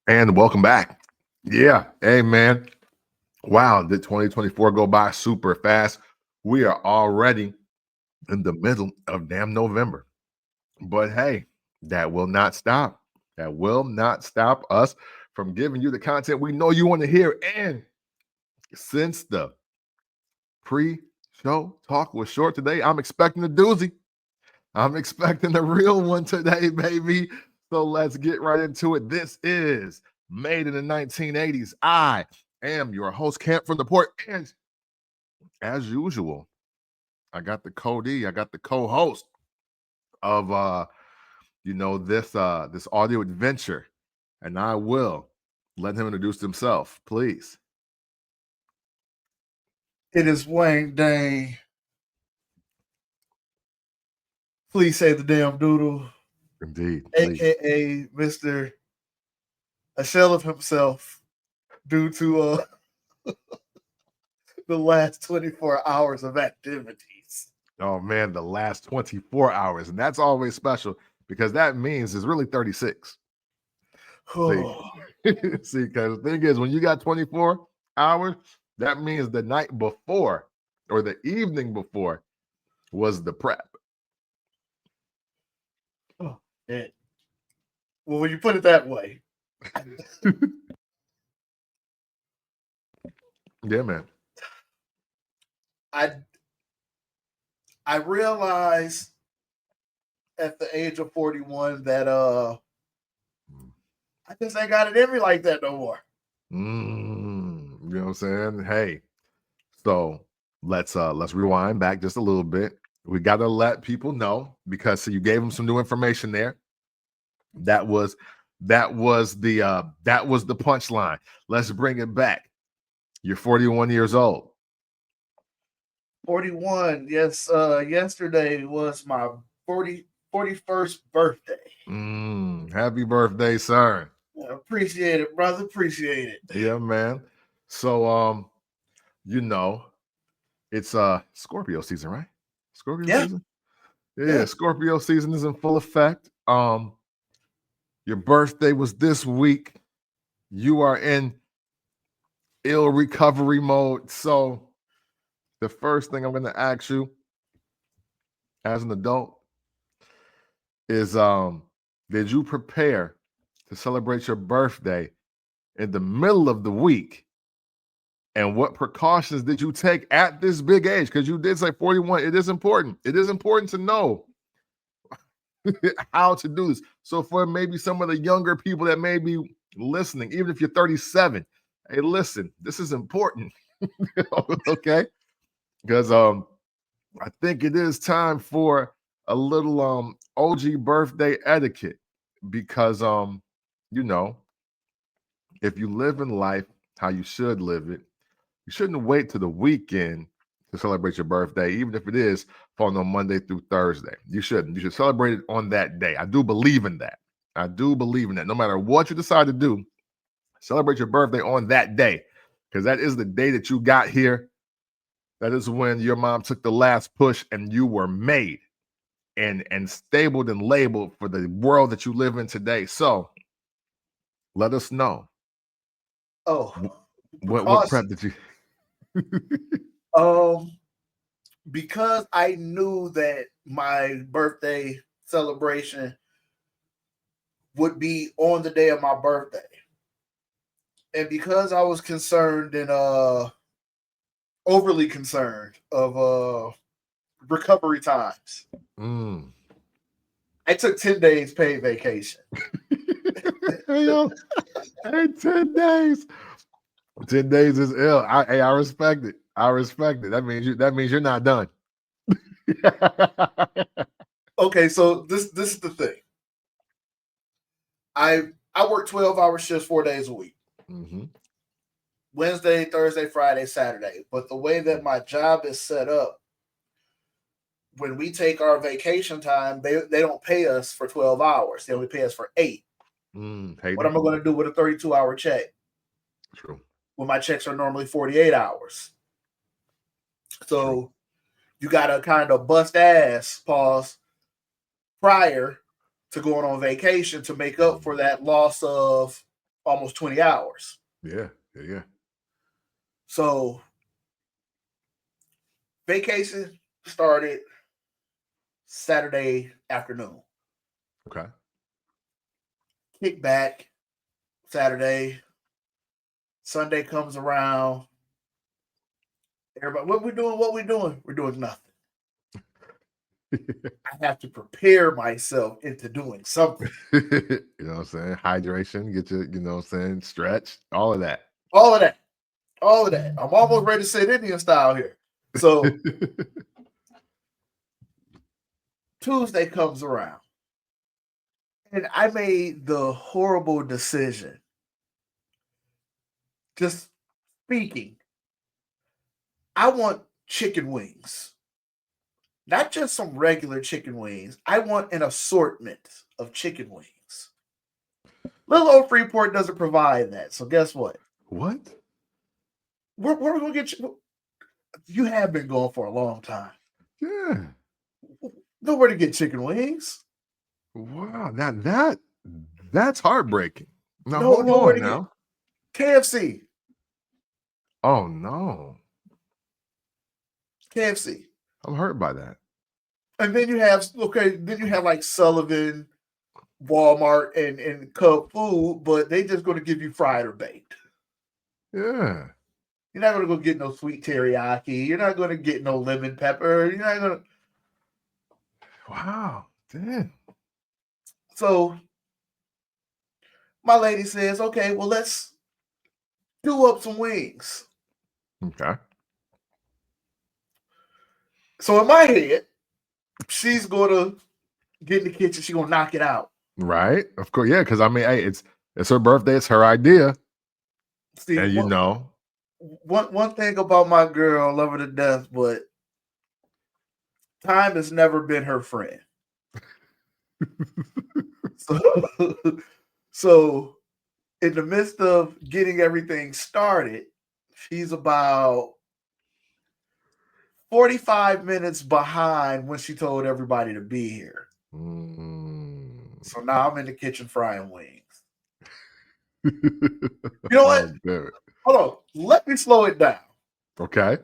And welcome back. Yeah. Hey, man. Wow. Did 2024 go by super fast? We are already in the middle of damn November. But hey, that will not stop. That will not stop us from giving you the content we know you want to hear. And since the pre show talk was short today, I'm expecting a doozy. I'm expecting the real one today, baby. So let's get right into it. This is Made in the 1980s. I am your host, Camp from the Port. And as usual, I got the Cody, I got the co-host of this audio adventure. And I will let him introduce himself, please. It is Wang Dang. Please say the damn Doodle, Indeed, please. aka Mr. A shell of himself, due to the last 24 hours of activities. Oh man, the last 24 hours. And that's always special because that means it's really 36. See, see, because the thing is, when you got 24 hours, that means the night before or the evening before was the prep. Oh, yeah. Well, when you put it that way, Yeah, man. I I realized at the age of 41 that I just ain't got it in me like that no more. You know what I'm saying? Hey, so let's rewind back just a little bit. We got to let people know because you gave them some new information there. That was that was the punchline. Let's bring it back. You're 41 years old. 41. Yes, yesterday was my 41st birthday. Happy birthday, sir. Appreciate it, brother. Appreciate it. Yeah, man. So you know, it's Scorpio season, right? Scorpio Yeah, season? Yeah, yeah. Scorpio season is in full effect. Your birthday was this week. You are in ill recovery mode. So the first thing I'm going to ask you as an adult is did you prepare to celebrate your birthday in the middle of the week? And what precautions did you take at this big age? Because you did say 41. It is important. It is important to know how to do this. So for maybe some of the younger people that may be listening, even if you're 37, hey, listen, this is important. Okay? Because I think it is time for a little OG birthday etiquette. Because you know, if you live in life how you should live it, you shouldn't wait to the weekend to celebrate your birthday, even if it is falling on Monday through Thursday. You shouldn't. You should celebrate it on that day. I do believe in that. I do believe in that. No matter what you decide to do, celebrate your birthday on that day because that is the day that you got here. That is when your mom took the last push and you were made and stabled and labeled for the world that you live in today. So let us know Oh, what prep did you um, because I knew that my birthday celebration would be on the day of my birthday, and because I was concerned and overly concerned of recovery times, mm. I took 10 days paid vacation. Hey, yo, hey, 10 days. 10 days is ill. I respect it. I respect it. That means you're not done. Okay, so this is the thing. I work 12-hour shifts 4 days a week. Mm-hmm. Wednesday, Thursday, Friday, Saturday. But the way that my job is set up, when we take our vacation time, they don't pay us for 12 hours. They only pay us for 8. What am I going to do with a 32-hour check? True. When my checks are normally 48 hours. So True. you got to kind of bust ass, pause, prior to going on vacation to make up for that loss of almost 20 hours. Yeah. Yeah. So vacation started Saturday afternoon. Okay. Kick back Saturday. Sunday comes around. Everybody, what we doing? What we doing? We're doing nothing. I have to prepare myself into doing something. You know what I'm saying? Hydration, get your, you know what I'm saying, stretch, all of that. All of that. All of that. I'm almost ready to say it Indian style here. So Tuesday comes around. And I made the horrible decision. Just speaking. I want chicken wings. Not just some regular chicken wings. I want an assortment of chicken wings. Little old Freeport doesn't provide that. So guess what? What? Where are we going to get you? You have been going for a long time. Yeah. Nowhere to get chicken wings. Wow. Now that's heartbreaking. Now No, hold nowhere on to now. get KFC. Oh no. KFC. I'm hurt by that. And then you have like Sullivan, Walmart, and Cub Food, but they just going to give you fried or baked. Yeah. You're not going to go get no sweet teriyaki. You're not going to get no lemon pepper. You're not going to. Wow. Damn. So my lady says, okay, well, let's do up some wings. Okay. So in my head, she's going to get in the kitchen. She's going to knock it out. Right. Of course. Yeah. Because I mean, hey, it's her birthday. It's her idea. See, And you know. One thing about my girl, I love her to death, but time has never been her friend. So in the midst of getting everything started, she's about 45 minutes behind when she told everybody to be here. So now I'm in the kitchen frying wings. You know what? Hold on. Let me slow it down. Okay.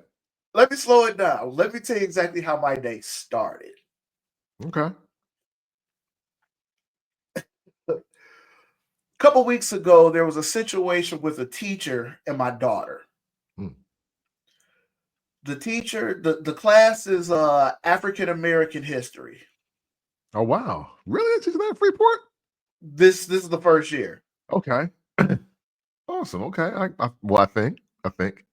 Let me slow it down. Let me tell you exactly how my day started. Okay. A couple weeks ago, there was a situation with a teacher and my daughter. The teacher, the class is African American history. Oh wow! Really? Teaching that at Freeport? This is the first year. Okay. Awesome. Okay. I think.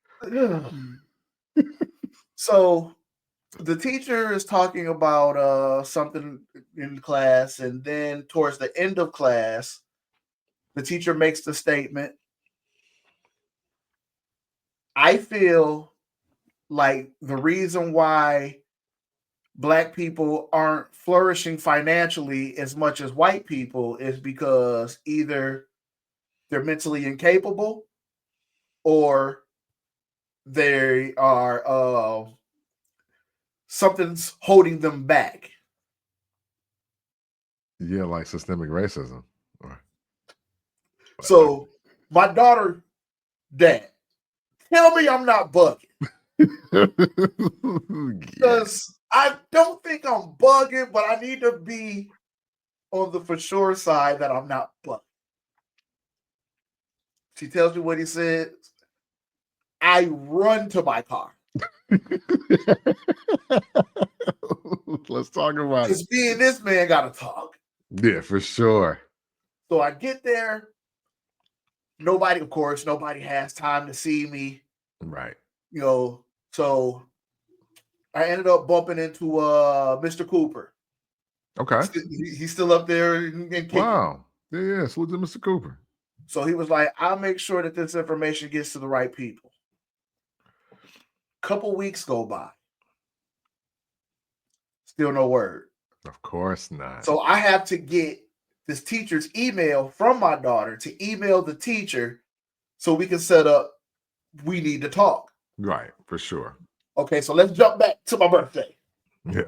So the teacher is talking about something in class, and then towards the end of class, the teacher makes the statement, I feel like the reason why Black people aren't flourishing financially as much as white people is because either they're mentally incapable or they are something's holding them back. Yeah, like systemic racism. So my daughter, Dad, tell me I'm not bugging. Because I don't think I'm bugging, but I need to be on the for sure side that I'm not bugging. She tells me what he said. I run to my car. Let's talk about it. Because me and this man got to talk. Yeah, for sure. So I get there. Nobody has time to see me. Right. You know, so I ended up bumping into Mr. Cooper. Okay. He's still up there and kicking. Wow. Yeah. Salute to Mr. Cooper. So he was like, I'll make sure that this information gets to the right people. Couple weeks go by. Still no word. Of course not. So I have to get this teacher's email from my daughter to email the teacher so we can set up, we need to talk. Right, for sure. Okay, so let's jump back to my birthday. Yeah.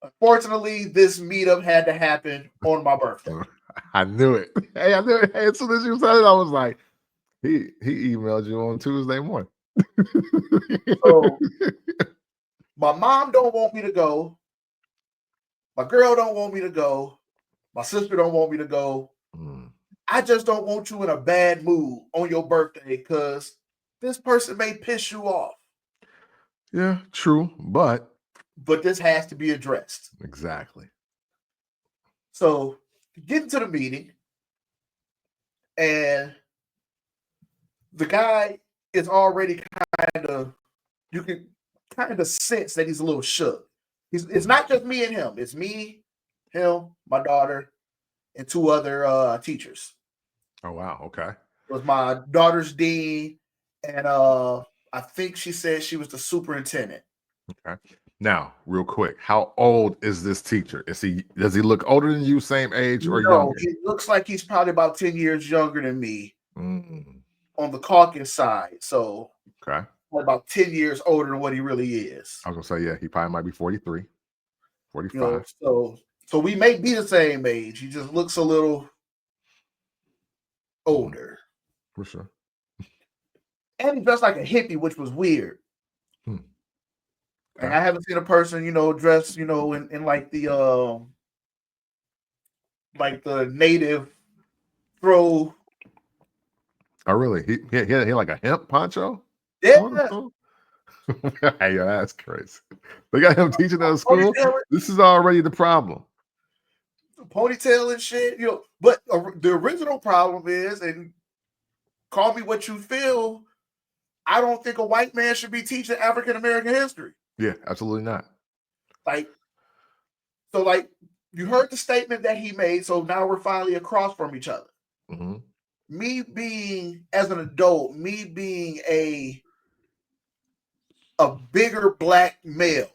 Unfortunately, this meetup had to happen on my birthday. I knew it. Hey, I knew it. Hey, as soon as you said it, I was like, he emailed you on Tuesday morning. So my mom don't want me to go. My girl don't want me to go. My sister don't want me to go. I just don't want you in a bad mood on your birthday because this person may piss you off. Yeah, true, but this has to be addressed. Exactly. So get into the meeting, and the guy is already you can kind of sense that he's a little shook. It's not just me and him. It's me, him, my daughter, and two other teachers. Oh, wow. Okay. It was my daughter's dean, and I think she said she was the superintendent. Okay. Now, real quick, how old is this teacher? Does he look older than you, same age, or younger? He looks like he's probably about 10 years younger than me on the Caucasian side. So okay, about 10 years older than what he really is. I was gonna say, yeah, he probably might be 43, 45. So we may be the same age. He just looks a little older. For sure. And he dressed like a hippie, which was weird. Okay. And I haven't seen a person, dressed, in like the native throw. Oh, really? He like a hemp poncho? Yeah. Hey, yo, that's crazy. They got him teaching at school. This is already the problem. Ponytail and shit, But the original problem is, and call me what you feel, I don't think a white man should be teaching African American history. Yeah, absolutely not. So you heard the statement that he made. So now we're finally across from each other. Mm-hmm. Me being, as an adult, me being a bigger black male,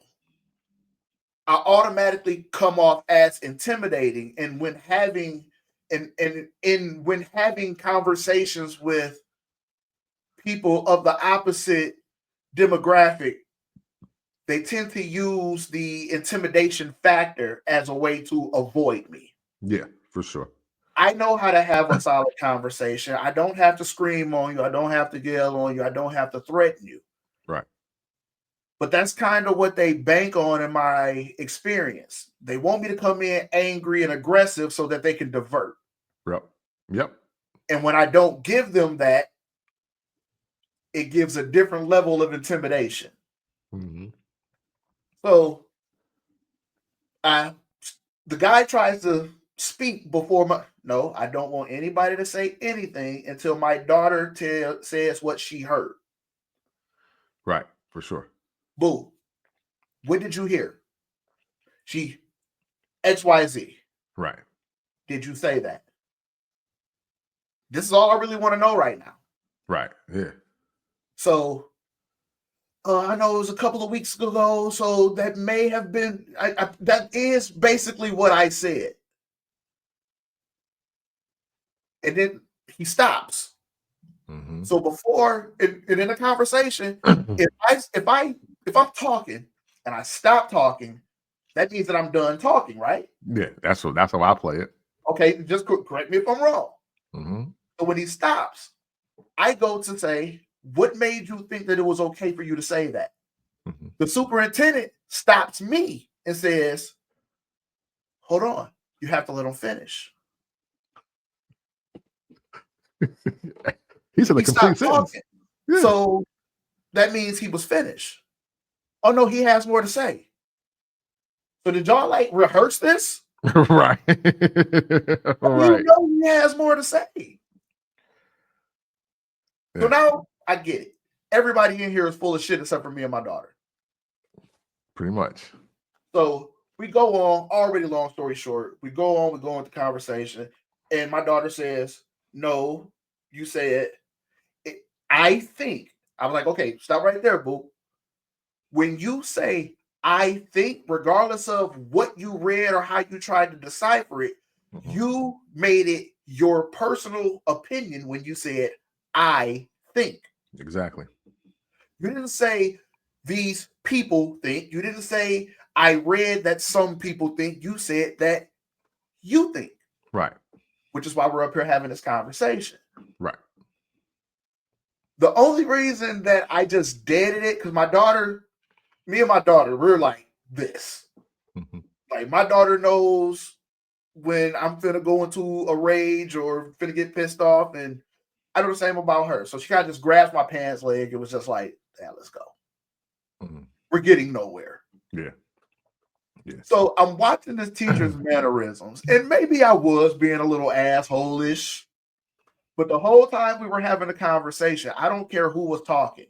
I automatically come off as intimidating. And when having when having conversations with people of the opposite demographic, they tend to use the intimidation factor as a way to avoid me. Yeah, for sure. I know how to have a solid conversation. I don't have to scream on you. I don't have to yell on you. I don't have to threaten you. Right. But that's kind of what they bank on in my experience. They want me to come in angry and aggressive so that they can divert. Yep. And when I don't give them that, it gives a different level of intimidation. Mm-hmm. So the guy tries to speak before no, I don't want anybody to say anything until my daughter says what she heard. Right, for sure. Boo. What did you hear? She XYZ. Right. Did you say that? This is all I really want to know right now. Right. Yeah. So I know it was a couple of weeks ago, so that may have been that is basically what I said. And then he stops. Mm-hmm. So before and in a conversation, if I'm talking and I stop talking, that means that I'm done talking, right? Yeah, that's how I play it. Okay, just correct me if I'm wrong. Mm-hmm. So when he stops, I go to say, what made you think that it was okay for you to say that? Mm-hmm. The superintendent stops me and says, hold on, you have to let him finish. He said a complete sentence. Yeah. So that means he was finished. Oh no, he has more to say. So did y'all rehearse this? Right. Right. You know he has more to say. Yeah. So now I get it. Everybody in here is full of shit except for me and my daughter. Pretty much. So we go on, already long story short, we go into conversation, and my daughter says, no, you said, I think. I'm like, okay, stop right there, boo. When you say, I think, regardless of what you read or how you tried to decipher it, mm-hmm. you made it your personal opinion when you said, I think. Exactly. You didn't say, these people think. You didn't say, I read that some people think. You said that you think. Right. which is why we're up here having this conversation. Right. The only reason that I just deaded it, because me and my daughter, we're like this. Mm-hmm. Like, my daughter knows when I'm finna go into a rage or finna get pissed off, and I do the same about her. So she kind of just grabs my pants leg. It was just like, yeah, let's go. Mm-hmm. We're getting nowhere. Yeah. Yeah. So I'm watching this teacher's mannerisms, and maybe I was being a little asshole-ish, but the whole time we were having a conversation, I don't care who was talking.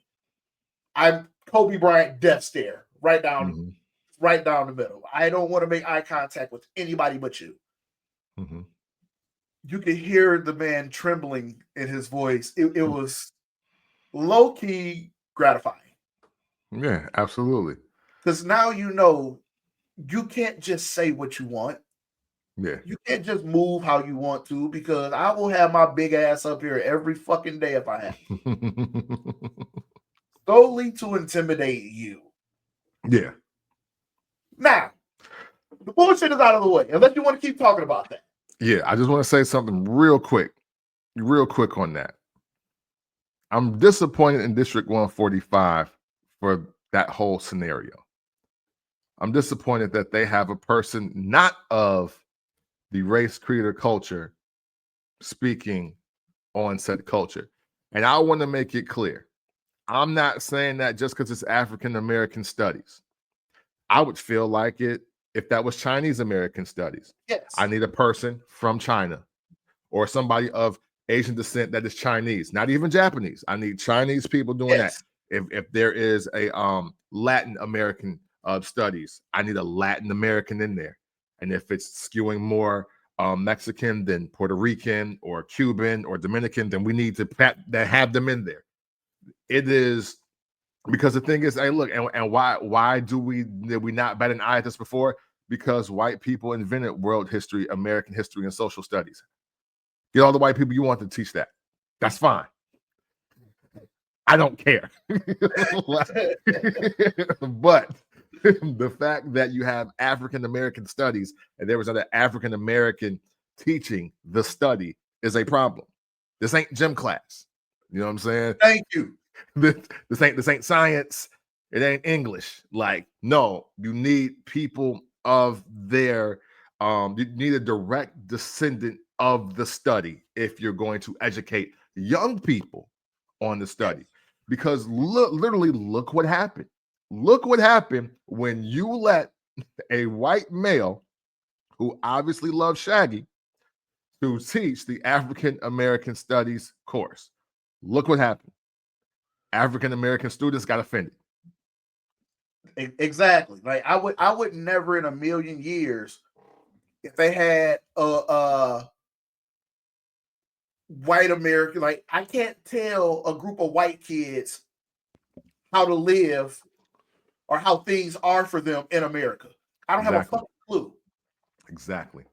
I'm Kobe Bryant death stare right down the middle. I don't want to make eye contact with anybody but you. Mm-hmm. You could hear the man trembling in his voice. It was low-key gratifying. Yeah, absolutely. Because now you know you can't just say what you want. Yeah. You can't just move how you want to, because I will have my big ass up here every fucking day if I have to. Solely to intimidate you. Yeah. Now, the bullshit is out of the way, unless you want to keep talking about that. Yeah, I just want to say something real quick on that. I'm disappointed in District 145 for that whole scenario. I'm disappointed that they have a person not of the race, creed, or culture speaking on said culture. And I want to make it clear. I'm not saying that just because it's African American studies. I would feel like it if that was Chinese American studies. Yes. I need a person from China or somebody of Asian descent that is Chinese, not even Japanese. I need Chinese people doing that. If there is a Latin American studies, I need a Latin American in there. And if it's skewing more Mexican than Puerto Rican or Cuban or Dominican, then we need to have them in there. It is because the thing is, hey, look, and why did we not bat an eye at this before? Because white people invented world history, American history, and social studies. Get all the white people you want to teach that. That's fine. I don't care. But the fact that you have African American studies and there was another African American teaching the study is a problem. This ain't gym class. You know what I'm saying? Thank you. This ain't science. It ain't English. Like, no, you need people of their you need a direct descendant of the study if you're going to educate young people on the study. Because literally look what happened. Look what happened when you let a white male who obviously loves Shaggy to teach the African American Studies course. Look what happened. African American students got offended. Exactly. Like I would never in a million years, if they had a white American, like I can't tell a group of white kids how to live or how things are for them in America. I don't have a fucking clue. Exactly.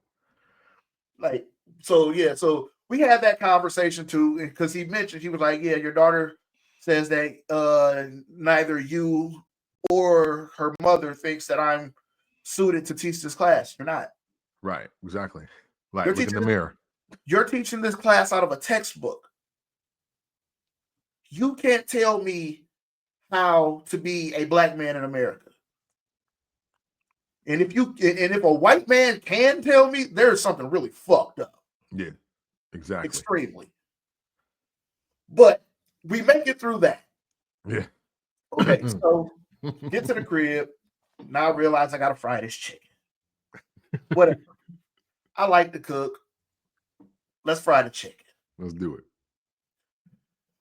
Like, so yeah, so we had that conversation too, because he mentioned, he was like, yeah, your daughter says that neither you or her mother thinks that I'm suited to teach this class. You're not. Right, exactly. Like, look in the mirror. You're teaching this class out of a textbook. You can't tell me how to be a black man in America. And if a white man can tell me, there's something really fucked up. Yeah, exactly. Extremely. But we make it through that. Yeah. Okay, so get to the crib. Now I realize I gotta fry this chicken. Whatever. I like to cook. Let's fry the chicken. Let's do it.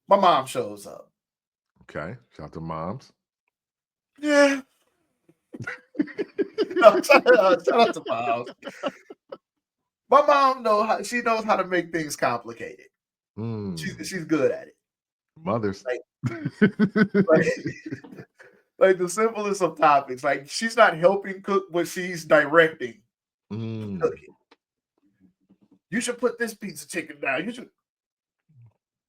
My mom shows up. Okay. Shout out to moms. Yeah. No, shout out to moms. My mom knows how to make things complicated. She's good at it. Mothers. Like the simplest of topics. Like, she's not helping cook, but she's directing cooking. You should put this piece of chicken down.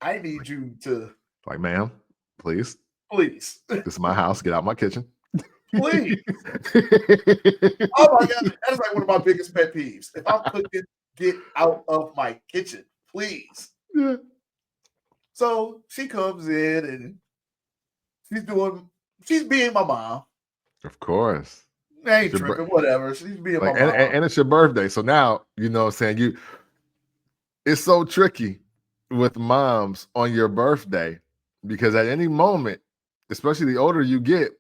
I need you to, like, ma'am, please. Please. This is my house. Get out my kitchen. Please. Oh my God. That is like one of my biggest pet peeves. If I'm cooking Get out of my kitchen, please. Yeah. So she comes in and she's being my mom. Of course. I It's ain't your tripping, whatever. She's being my like, mom. and it's your birthday. So now, you know what I'm saying? It's so tricky with moms on your birthday because at any moment, especially the older you get,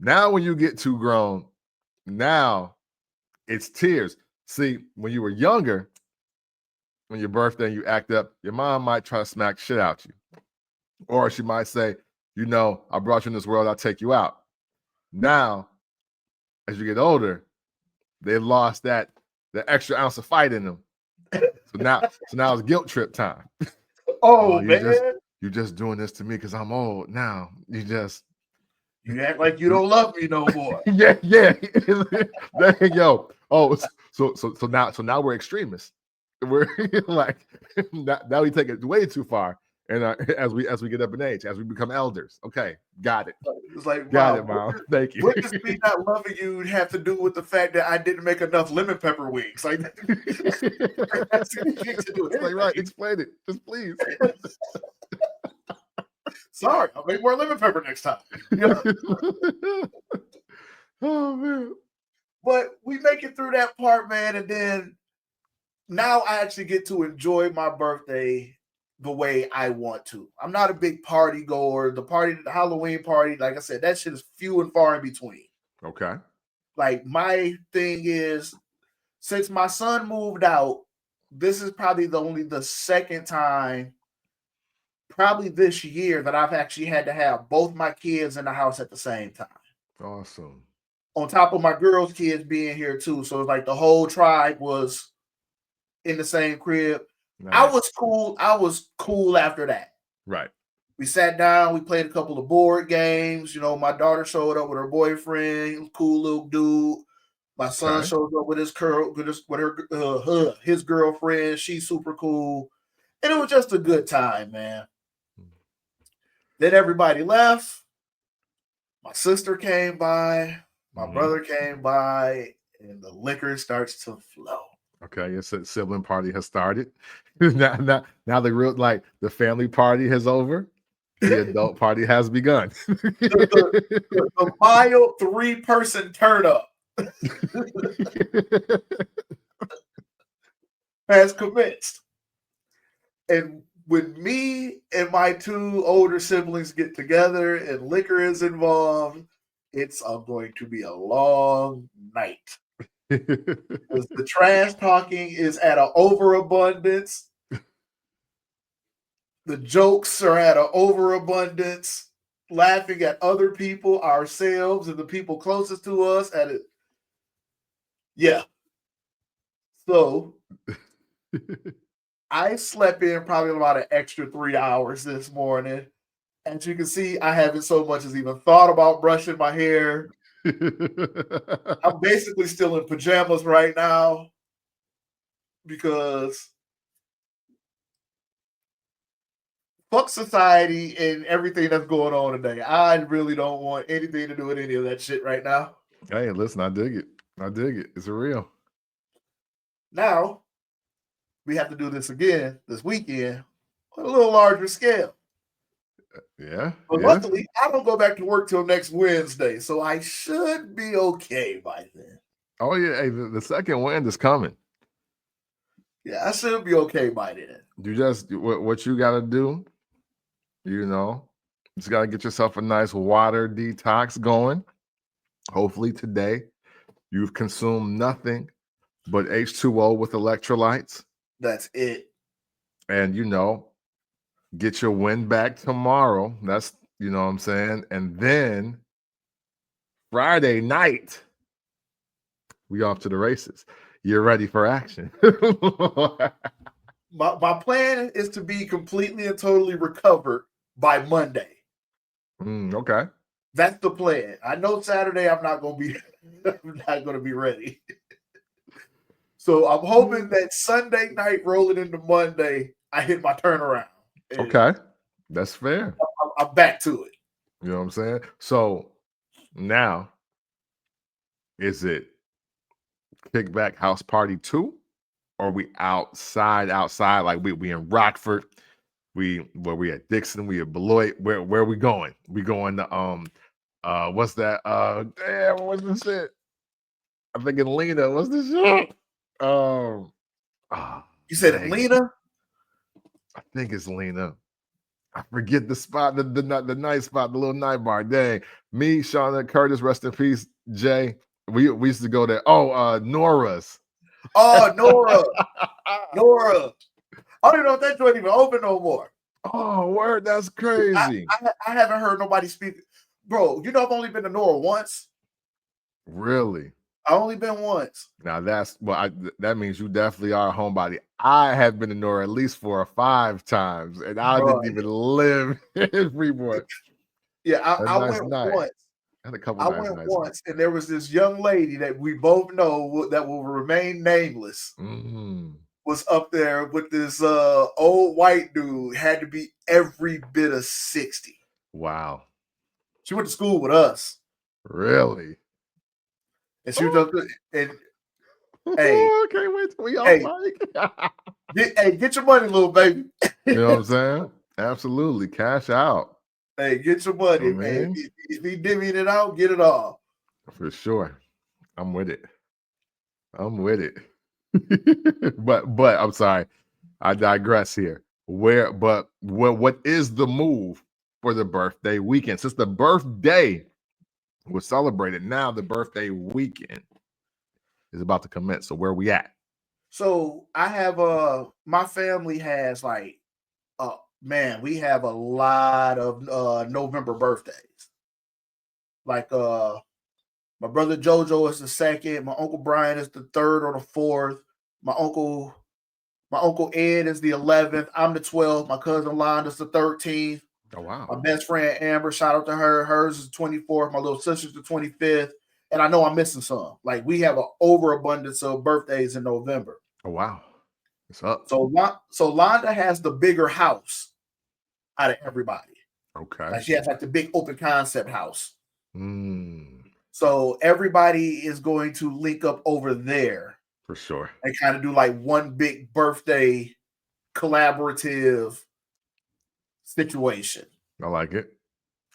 now when you get too grown, now it's tears. See, when you were younger, when your birthday and you act up, your mom might try to smack shit out you. Or she might say, you know, I brought you in this world, I'll take you out. Now, as you get older, they've lost the extra ounce of fight in them. So now it's guilt trip time. Oh, you man. just doing this to me because I'm old now. You act like you don't love me no more. yeah. Yo. Oh, so now we're extremists. We're like now we take it way too far. And as we get up in age, as we become elders. Okay, got it. It's like, Got Mom, it, Mom. Thank you. what does me not loving you have to do with the fact that I didn't make enough lemon pepper wings? Like, that's to do It's like, right, explain it. Just please. Sorry, I'll make more lemon pepper next time. Oh man. But we make it through that part, man, and then now I actually get to enjoy my birthday the way I want to. I'm not a big party goer. The Halloween party, like I said, that shit is few and far in between. Okay. Like, my thing is, since my son moved out, this is probably the second time, probably this year, that I've actually had to have both my kids in the house at the same time. Awesome. On top of my girls' kids being here too. So it's like the whole tribe was in the same crib. Nice. I was cool after that. Right. We sat down, we played a couple of board games. You know, my daughter showed up with her boyfriend, cool little dude. My son shows up with his girlfriend. She's super cool. And it was just a good time, man. Then everybody left. My sister came by. My brother came by. And the liquor starts to flow. Okay, your sibling party has started. now the real, like, the family party is over. The adult party has begun. the mild 3-person turn up has commenced. And when me and my 2 older siblings get together and liquor is involved, it's going to be a long night. Because the trash talking is at an overabundance. The jokes are at an overabundance. Laughing at other people, ourselves, and the people closest to us at it. Yeah. So I slept in probably about an extra 3 hours this morning. As you can see, I haven't so much as even thought about brushing my hair. I'm basically still in pajamas right now because fuck society and everything that's going on today. I really don't want anything to do with any of that shit right now. Hey, listen, I dig it. It's real. Now, we have to do this again this weekend on a little larger scale. Yeah. But luckily, I don't go back to work till next Wednesday, so I should be okay by then. Oh yeah, hey, the second wind is coming. Yeah, I should be okay by then. You just what you got to do, you know, just got to get yourself a nice water detox going. Hopefully today you've consumed nothing but H2O with electrolytes. That's it. And, you know, get your wind back tomorrow. That's, you know what I'm saying? And then Friday night, we off to the races. You're ready for action. My plan is to be completely and totally recovered by Monday. Okay. That's the plan. I know Saturday I'm not going to be ready. So I'm hoping that Sunday night rolling into Monday, I hit my turnaround. Okay. That's fair. I'm back to it. You know what I'm saying? So now, is it Kickback House Party 2? or we outside, like we in Rockford, we at Dixon, we at Beloit. Where are we going? We going to what's that? Damn, what's the shit? I'm thinking Lena. What's the shit? You said dang. Lena? I think it's Lena. I forget the spot, the night spot, the little night bar. Dang. Me, Sean, and Curtis, rest in peace, Jay. We used to go there. Oh, Nora's. Oh, Nora. Nora. I don't even know if that joint even open no more. Oh, word, that's crazy. I haven't heard nobody speak. Bro, you know I've only been to Nora once. Really? I've only been once. Now that means you definitely are a homebody. I have been to Nora at least 4 or 5 times, and I didn't even live in Freeport. Yeah, I went once. And a couple I nights. went once, and there was this young lady that we both know that will remain nameless. Was up there with this old white dude, had to be every bit of 60. Wow. She went to school with us. Really? And she was up there, and hey, I can't wait till we off mic. Get your money, little baby. You know what I'm saying? Absolutely. Cash out. Hey, get your money, man. If he divvying it out, get it all. For sure. I'm with it. but I'm sorry. I digress here. What is the move for the birthday weekend? Since the birthday was celebrated, now the birthday weekend is about to commence. So where are we at? So I have my family has like we have a lot of November birthdays. Like my brother Jojo is the 2nd, my Uncle Brian is the 3rd or the 4th, my Uncle Ed is the 11th, I'm the 12th, my cousin Londa's the 13th. Oh wow. My best friend Amber, shout out to her, hers is the 24th, my little sister's the 25th, and I know I'm missing some. Like we have an overabundance of birthdays in November. Oh wow. What's up? So Londa has the bigger house out of everybody. Okay. Like she has like the big open concept house. So everybody is going to link up over there. For sure. And kind of do like one big birthday collaborative situation. I like it.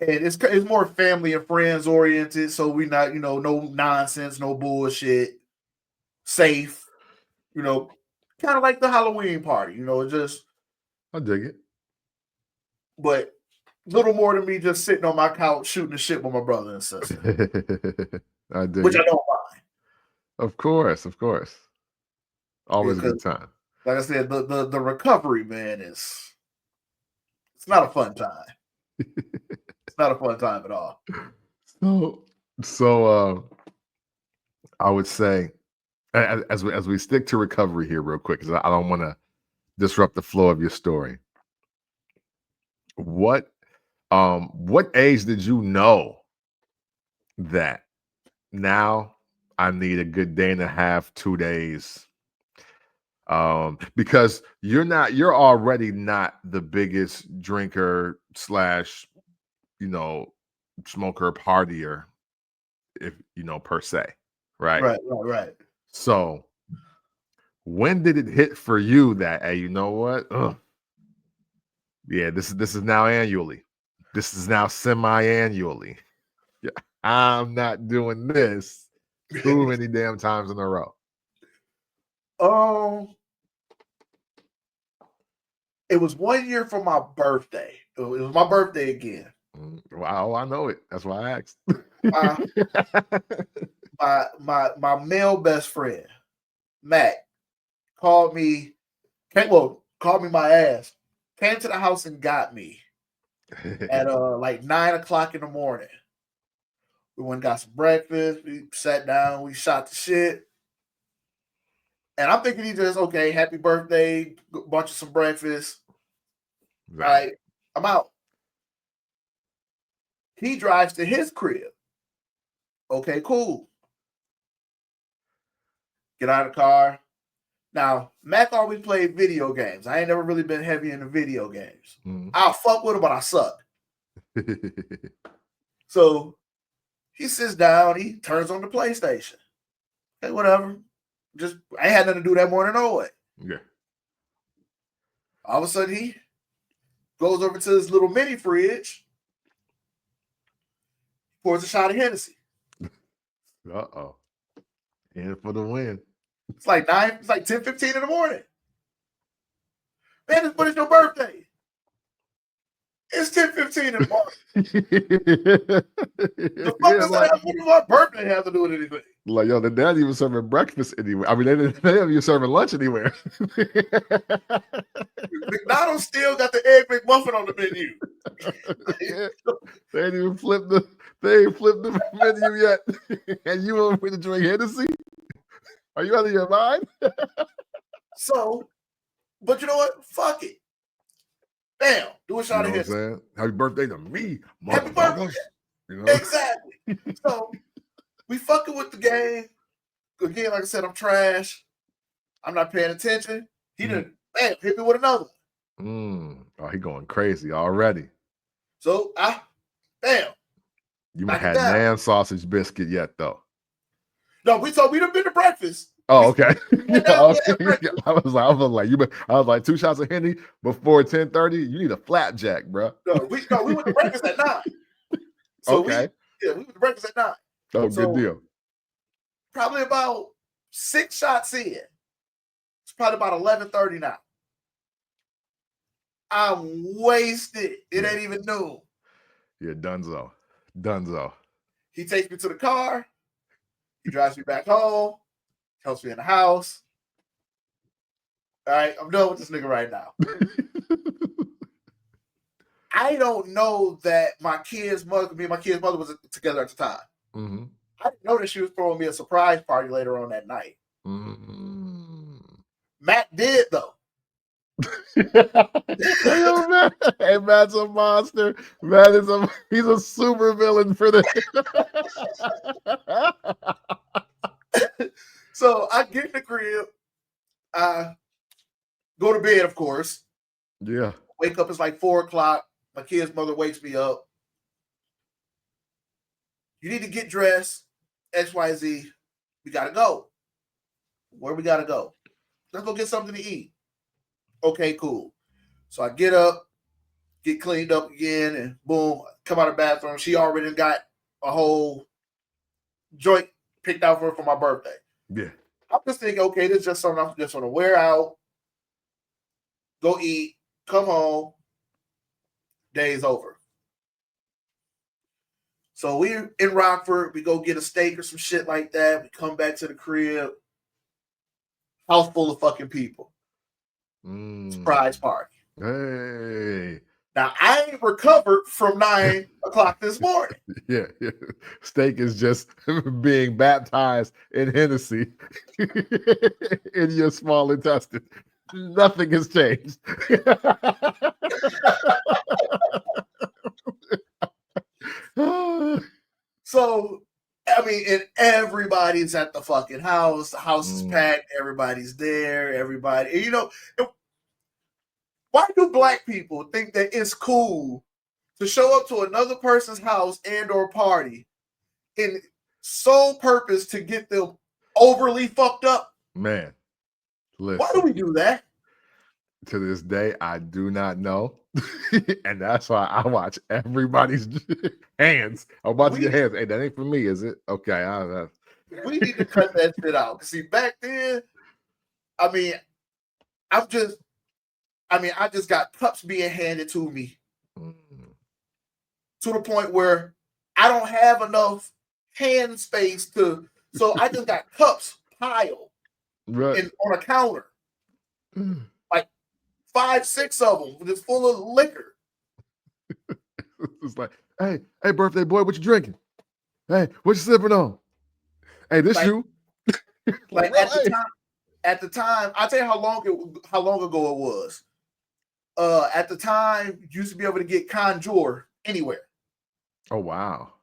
And it's more family and friends oriented. So we not, no nonsense, no bullshit, safe, kind of like the Halloween party, just. I dig it. But little more than me just sitting on my couch shooting the shit with my brother and sister. I dig Which it. I don't mind. Of course. Always a good time. Like I said, the recovery, man, it's not a fun time. It's not a fun time at all. So I would say, as we stick to recovery here real quick, because I don't want to disrupt the flow of your story. What age did you know that now I need a good day and a half, 2 days? Because you're already not the biggest drinker / smoker, partier, if per se, right? Right. So when did it hit for you that, hey, you know what? Yeah, this is now annually. This is now semi-annually. Yeah, I'm not doing this too many damn times in a row. It was 1 year for my birthday. It was my birthday again. Wow, I know it. That's why I asked. My male best friend, Matt, called me my ass, came to the house and got me at like 9 o'clock in the morning. We went and got some breakfast. We sat down. We shot the shit. And I'm thinking he just, okay, happy birthday, bunch of some breakfast. Right. All right, I'm out. He drives to his crib. Okay, cool. Get out of the car. Now, Mac always played video games. I ain't never really been heavy into video games. I'll fuck with him, but I suck. So he sits down. He turns on the PlayStation. Okay, whatever. I had nothing to do that morning, no way. Yeah. All of a sudden, he goes over to his little mini fridge, pours a shot of Hennessy. Uh-oh. In for the win. It's like 10:15 in the morning. Man, but it's your birthday. It's 10:15 in the morning. The fuck does that have to do with my birthday have to do with anything? Like, yo, they're not even serving breakfast anywhere. I mean, they didn't even serving lunch anywhere. McDonald's still got the Egg McMuffin on the menu. They ain't even flipped the menu yet. And you want me to drink Hennessy? Are you out of your mind? So, but you know what? Fuck it. Bam, do a shot of Hennessy. Saying? Happy birthday to me, Happy birthday. You know? Exactly. So we fucking with the game. Again, like I said, I'm trash. I'm not paying attention. He didn't hit me with another one. Oh, he going crazy already. So bam. You might have nan sausage biscuit yet though. No, we done been to breakfast. Oh, okay. I was like 2 shots of Henny before 10:30. You need a flapjack, bro. No, we went to breakfast at 9. So okay. we went to breakfast at 9. Oh, so, good deal. Probably about 6 shots in. It's probably about 11:30 now. I'm wasted. It ain't even noon. Yeah, Dunzo. He takes me to the car. He drives me back home. Helps me in the house. All right, I'm done with this nigga right now. I don't know that me and my kid's mother was together at the time. Mm-hmm. I didn't know that she was throwing me a surprise party later on that night. Mm-hmm. Matt did though. Hey, Matt's a monster. He's a super villain for this. So I get in the crib. I go to bed, of course. Yeah. Wake up, it's like 4:00. My kid's mother wakes me up. You need to get dressed. XYZ. We gotta go. Where we gotta go? Let's go get something to eat. Okay, cool. So I get up, get cleaned up again, and boom, come out of the bathroom. She already got a whole joint picked out for her for my birthday. Yeah. I'm just thinking, okay, this is just something I'm just gonna wear out, go eat, come home, day's over. So we're in Rockford, we go get a steak or some shit like that. We come back to the crib, house full of fucking people. Surprise party. Hey. Now I ain't recovered from 9 o'clock this morning. Yeah. Steak is just being baptized in Hennessy in your small intestine. Nothing has changed. So, I mean, and everybody's at the fucking house. The house is packed. Everybody's there. Everybody, and you know, why do black people think that it's cool to show up to another person's house and or party in sole purpose to get them overly fucked up? Man, listen. Why do we do that? To this day, I do not know. And that's why I watch everybody's hands. I'm watching your hands. Hey, that ain't for me, is it? Okay. We need to cut that shit out. See, back then, I just got cups being handed to me to the point where I don't have enough hand space so I just got cups piled on a counter. Like 5, 6 of them, just full of liquor. It's like, hey, birthday boy, what you drinking? Hey, what you sipping on? Hey, this you? Like at the time, I'll tell you how long ago it was. At the time, you used to be able to get Conjure anywhere. Oh wow!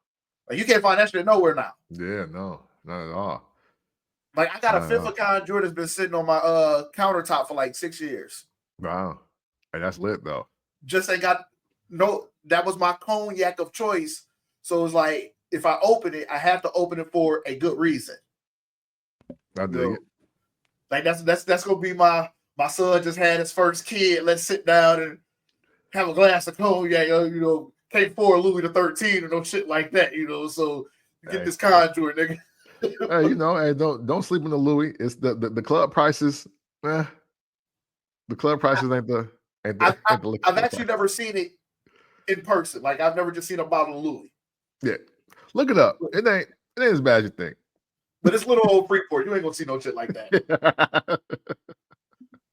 Like you can't find that shit nowhere now. Yeah, no, not at all. Like I got a fifth of Conjure that's been sitting on my countertop for like 6 years. Wow, and that's lit though. Just ain't got no. That was my cognac of choice. So it's like if I open it, I have to open it for a good reason. I dig it. Like that's gonna be my son just had his first kid. Let's sit down and have a glass of cognac. Can't afford Louis the 13 or no shit like that. So you get this contour, nigga. Hey, hey, don't sleep in the Louis. It's the club prices. The club prices ain't the I've actually never seen it in person. Like I've never just seen a bottle of Louis. Yeah, look it up. It ain't as bad as you think. But it's little old Freeport. You ain't gonna see no shit like that.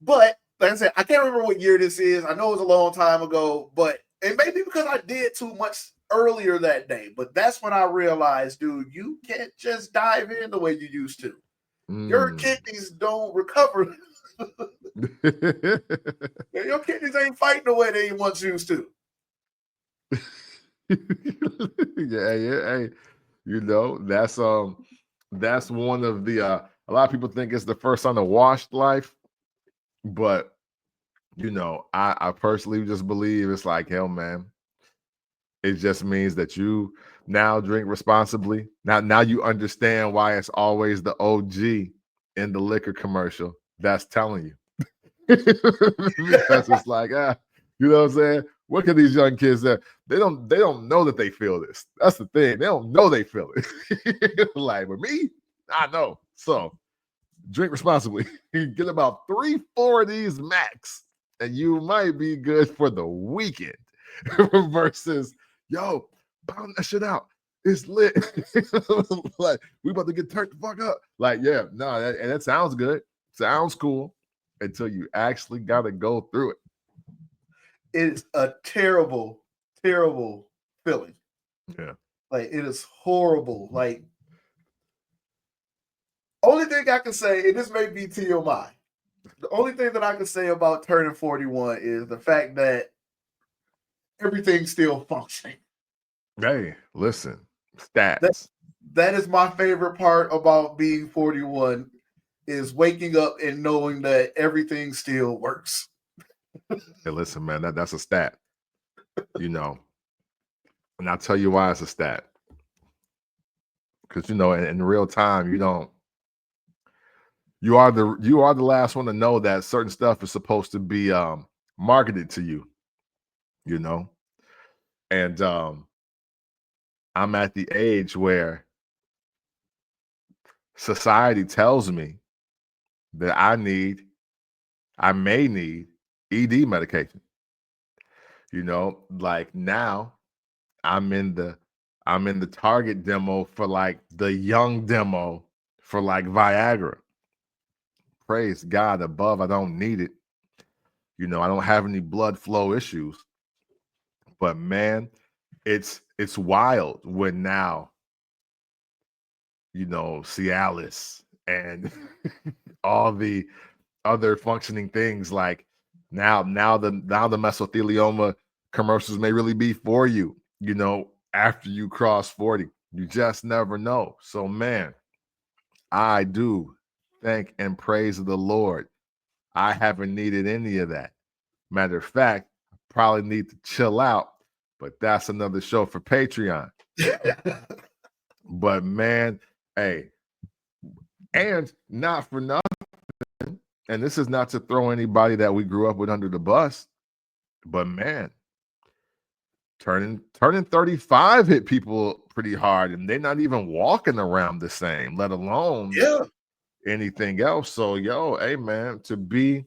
But like I said, I can't remember what year this is. I know it was a long time ago, but it may be because I did too much earlier that day. But that's when I realized, dude, you can't just dive in the way you used to. Your kidneys don't recover. Your kidneys ain't fighting the way they once used to. Yeah. Hey, that's one of the a lot of people think it's the first on the washed life, but I personally just believe it's like, hell, man, it just means that you now drink responsibly. Now you understand why it's always the OG in the liquor commercial that's telling you. Because it's like, you know what I'm saying? What can these young kids say? They don't know that they feel this. That's the thing. They don't know they feel it. Like with me, I know. So drink responsibly. Get about 3-4 of these max, and you might be good for the weekend. Versus, yo, pound that shit out. It's lit. Like, we about to get turned the fuck up. Like, yeah, no, that sounds good. Sounds cool until you actually got to go through it. It's a terrible, terrible feeling. Yeah. Like, it is horrible. Like, only thing I can say, and this may be TMI, the only thing that I can say about turning 41 is the fact that everything's still functioning. Hey, listen, stats. That is my favorite part about being 41 is waking up and knowing that everything still works. Hey, listen, man, that's a stat. And I'll tell you why it's a stat. Because in real time, you are the last one to know that certain stuff is supposed to be marketed to you. And I'm at the age where society tells me that I may need ED medication. Like now I'm in the Target demo for like the young demo for like Viagra. Praise God above, I don't need it. I don't have any blood flow issues. But man, it's wild when now, Cialis and all the other functioning things, like now the mesothelioma commercials may really be for you, after you cross 40. You just never know. So man, I do thank and praise the Lord. I haven't needed any of that. Matter of fact, I probably need to chill out, but that's another show for Patreon. But man, hey, and not for nothing, and this is not to throw anybody that we grew up with under the bus, but man, turning 35 hit people pretty hard, and they're not even walking around the same, let alone anything else. So hey man, to be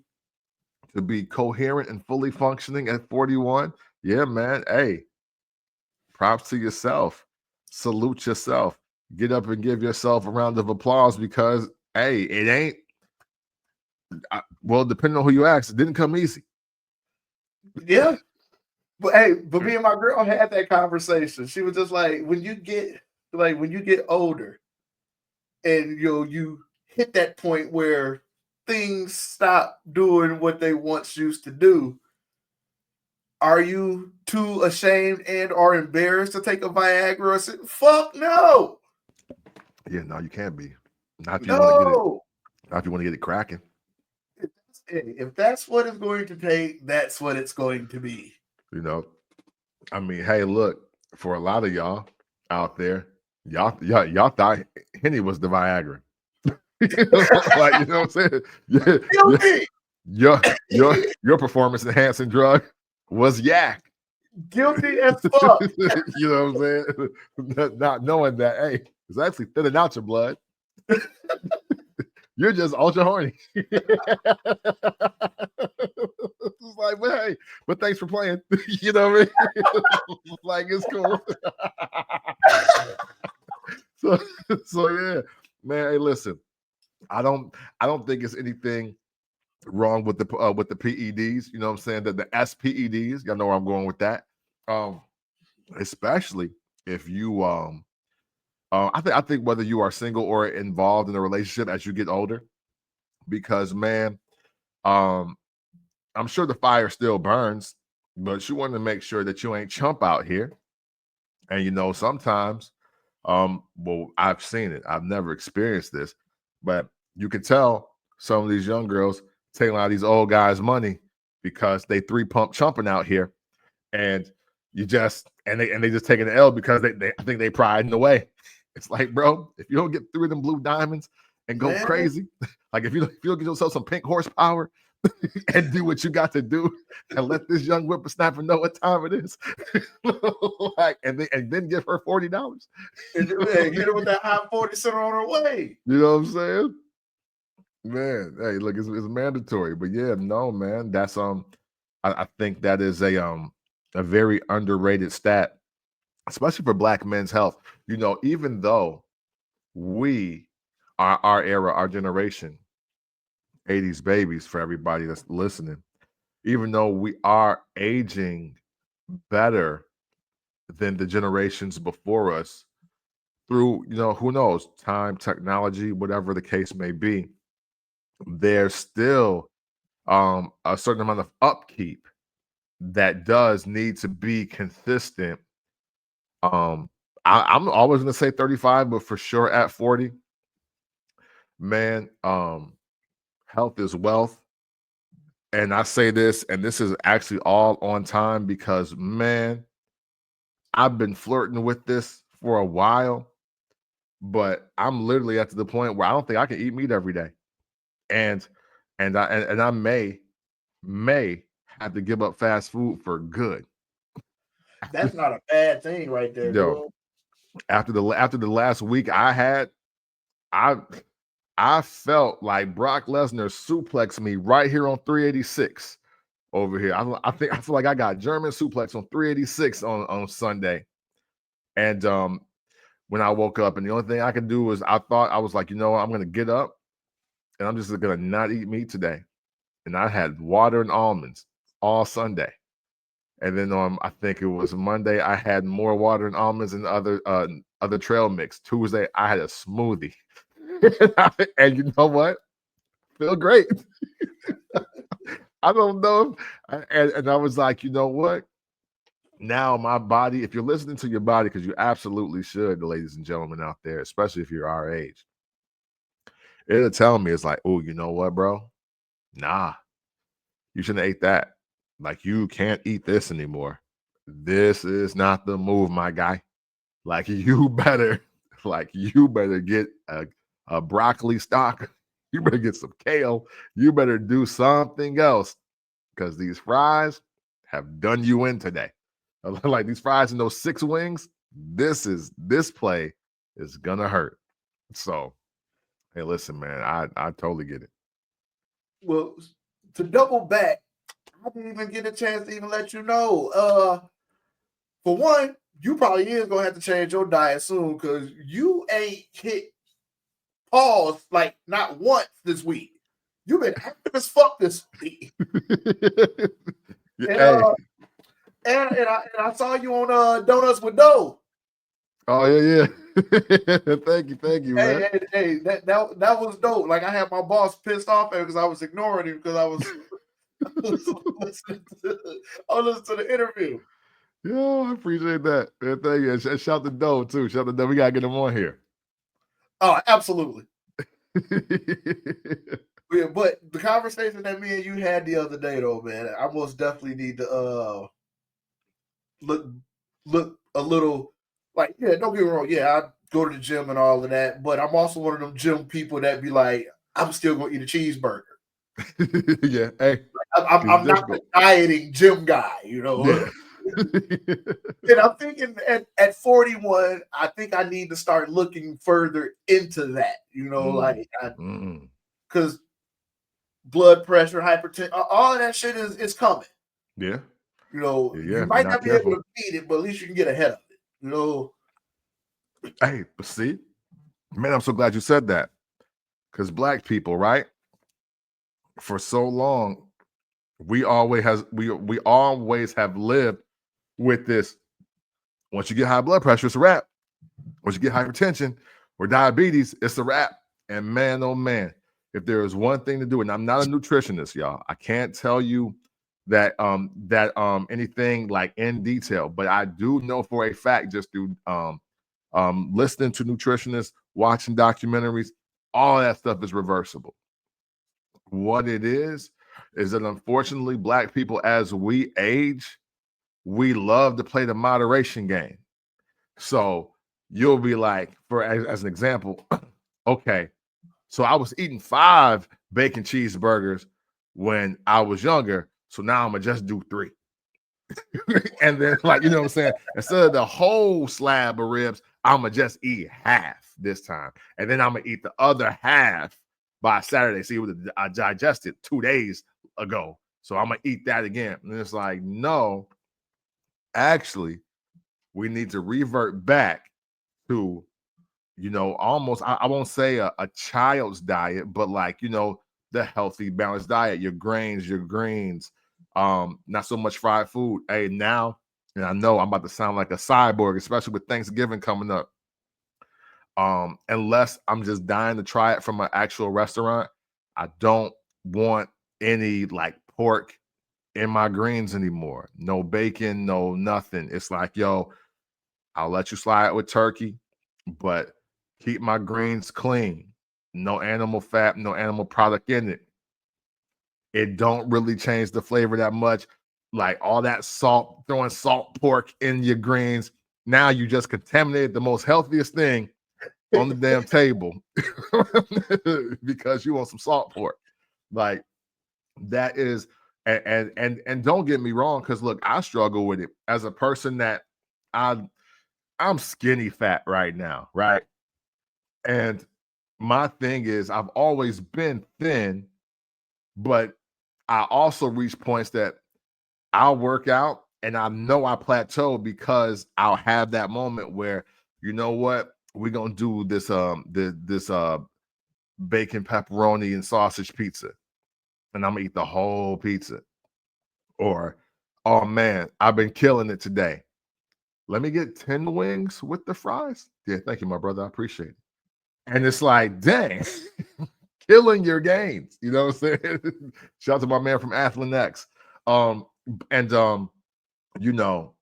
coherent and fully functioning at 41, yeah man, hey, props to yourself. Salute yourself. Get up and give yourself a round of applause, because hey, it ain't well, depending on who you ask, it didn't come easy. Yeah. But hey, me and my girl had that conversation. She was just like, when you get older and you hit that point where things stop doing what they once used to do, are you too ashamed and or embarrassed to take a Viagra? Or say, fuck no. Yeah, no, you can't be. Not if you want to get it. Not if you want to get it cracking. If that's what it's going to take, that's what it's going to be. I mean, hey, look, for a lot of y'all out there, y'all thought Henny was the Viagra. Like, you know what I'm saying? Guilty. Your performance enhancing drug was yak. Guilty as fuck. You know what I'm saying? Not knowing that, hey, it's actually thinning out your blood. You're just ultra horny. It's like, but hey, but thanks for playing. You know what I mean? Like, it's cool. so yeah, man. Hey, listen, I don't think it's anything wrong with the PEDs. You know what I'm saying? The SPEDs. Y'all know where I'm going with that. Especially if you I think whether you are single or involved in a relationship as you get older, because man, I'm sure the fire still burns, but you want to make sure that you ain't chump out here. And you know, sometimes, well, I've seen it. I've never experienced this, but you can tell some of these young girls taking a lot of these old guys' money because they 3-pump chumping out here, and you just and they just taking the L because they I think they pride in the way. It's like, bro, if you don't get 3 of them blue diamonds and go crazy, like if you don't get yourself some pink horsepower and do what you got to do and let this young whippersnapper know what time it is, like, and then give her $40 and hit her with that hot 40 cent on her way. You know what I'm saying? Man, hey, look, it's mandatory, but yeah, no, man, that's I think that is a very underrated stat, especially for Black men's health. You know, even though we are our era, our generation, 80s babies for everybody that's listening, even though we are aging better than the generations before us through, you know, who knows, time, technology, whatever the case may be, there's still a certain amount of upkeep that does need to be consistent. I'm always gonna say 35, but for sure at 40, man, health is wealth. And I say this, and this is actually all on time because man, I've been flirting with this for a while, but I'm literally at the point where I don't think I can eat meat every day. And I may have to give up fast food for good. That's not a bad thing right there, Yo, after the last week I had, I felt like Brock Lesnar suplexed me right here on 386 over here. I feel like I got German suplex on 386 on Sunday. And when I woke up, and the only thing I could do was I was like, you know what, I'm gonna get up and I'm just gonna not eat meat today. And I had water and almonds all Sunday. And then I think it was Monday, I had more water and almonds and other trail mix. Tuesday, I had a smoothie. And you know what? Feel great. I don't know. And I was like, you know what? Now my body, if you're listening to your body, because you absolutely should, ladies and gentlemen out there, especially if you're our age, it'll tell me, it's like, oh, you know what, bro? Nah, you shouldn't have ate that. Like, you can't eat this anymore. This is not the move, my guy. Like, you better get a broccoli stock. You better get some kale. You better do something else, because these fries have done you in today. Like these fries and those 6 wings, this play is gonna hurt. So, hey, listen, man, I totally get it. Well, to double back, I didn't even get a chance to even let you know. For one, you probably is gonna have to change your diet soon because you ain't hit pause like not once this week. You've been active as fuck this week. And, Hey. I saw you on Donuts with Doe. Oh yeah. Thank you, man. Hey, that was dope. Like, I had my boss pissed off because I was ignoring him because I was listening to the interview. Yo, I appreciate that. Man, thank you. And shout to Doe too. Shout to Doe. We gotta get him on here. Oh, absolutely. Yeah, but the conversation that me and you had the other day, though, man, I most definitely need to look a little like, yeah, don't get me wrong. Yeah, go to the gym and all of that. But I'm also one of them gym people that be like, I'm still gonna eat a cheeseburger. Yeah, hey, I'm not the dieting gym guy, you know. Yeah. And I'm thinking at 41, I think I need to start looking further into that, you know, like because blood pressure, hypertension, all of that shit is coming. Yeah. You know, Yeah, you might not be careful. able to beat it, but at least you can get ahead of it. You know. Hey, but see, man, I'm so glad you said that. Because Black people, right? For so long, we always have lived with this. Once you get high blood pressure, it's a wrap. Once you get hypertension or diabetes, it's a wrap. And man, oh man, if there is one thing to do, and I'm not a nutritionist, y'all, I can't tell you that anything like in detail, but I do know for a fact, just through listening to nutritionists, watching documentaries, all that stuff is reversible. What it is that unfortunately, Black people, as we age, we love to play the moderation game. So you'll be like, as an example, okay, so I was eating 5 bacon cheeseburgers when I was younger, so now I'm gonna just do 3. And then, like, you know what I'm saying? Instead of the whole slab of ribs, I'm gonna just eat half this time, and then I'm gonna eat the other half by Saturday. See, I digested 2 days ago, so I'm gonna eat that again. And it's like, no, actually, we need to revert back to, you know, almost, I won't say a child's diet, but like, you know, the healthy, balanced diet, your grains, your greens, not so much fried food. Hey, now, and I know I'm about to sound like a cyborg, especially with Thanksgiving coming up. Unless I'm just dying to try it from an actual restaurant, I don't want any like pork in my greens anymore. No bacon, no nothing. It's like, yo, I'll let you slide with turkey, but keep my greens clean. No animal fat, no animal product in it. It don't really change the flavor that much. Like all that salt, throwing salt pork in your greens. Now you just contaminated the most healthiest thing on the damn table because you want some salt pork. Like that is, and don't get me wrong, because look, I struggle with it as a person that I'm skinny fat right now, right? And my thing is I've always been thin, but I also reach points that I'll work out and I know I plateau because I'll have that moment where, you know what, we're gonna do this bacon pepperoni and sausage pizza, and I'm gonna eat the whole pizza. Or, oh man, I've been killing it today. Let me get 10 wings with the fries. Yeah, thank you, my brother. I appreciate it. And it's like, dang, killing your gains. You know what I'm saying? Shout out to my man from Athlon X. And you know,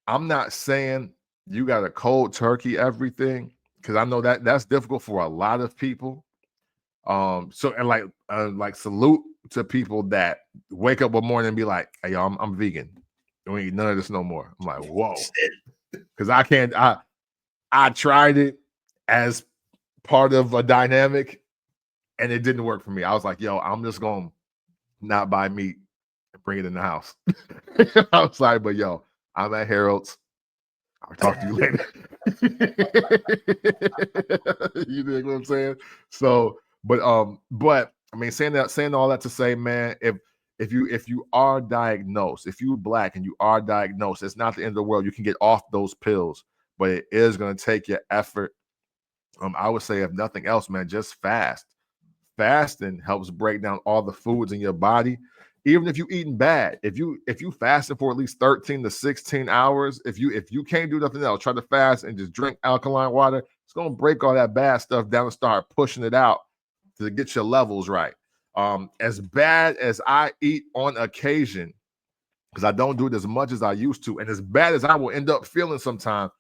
I'm not saying you got a cold turkey everything, because I know that that's difficult for a lot of people. So and like salute to people that wake up one morning and be like, hey, yo, I'm vegan. Don't eat none of this no more. I'm like, whoa. Because I can't, I tried it as part of a dynamic and it didn't work for me. I was like, yo, I'm just going to not buy meat and bring it in the house. I was like, but yo, I'm at Harold's. I'll talk to you later. You know what I'm saying? So, but I mean, saying all that to say, man, if you are diagnosed, if you're Black and you are diagnosed, it's not the end of the world. You can get off those pills, but it is going to take your effort. I would say, if nothing else, man, just fast. Fasting helps break down all the foods in your body. Even if you're eating bad, if you fasted for at least 13 to 16 hours, if you can't do nothing else, try to fast and just drink alkaline water. It's gonna break all that bad stuff down and start pushing it out to get your levels right. As bad as I eat on occasion, because I don't do it as much as I used to, and as bad as I will end up feeling sometimes,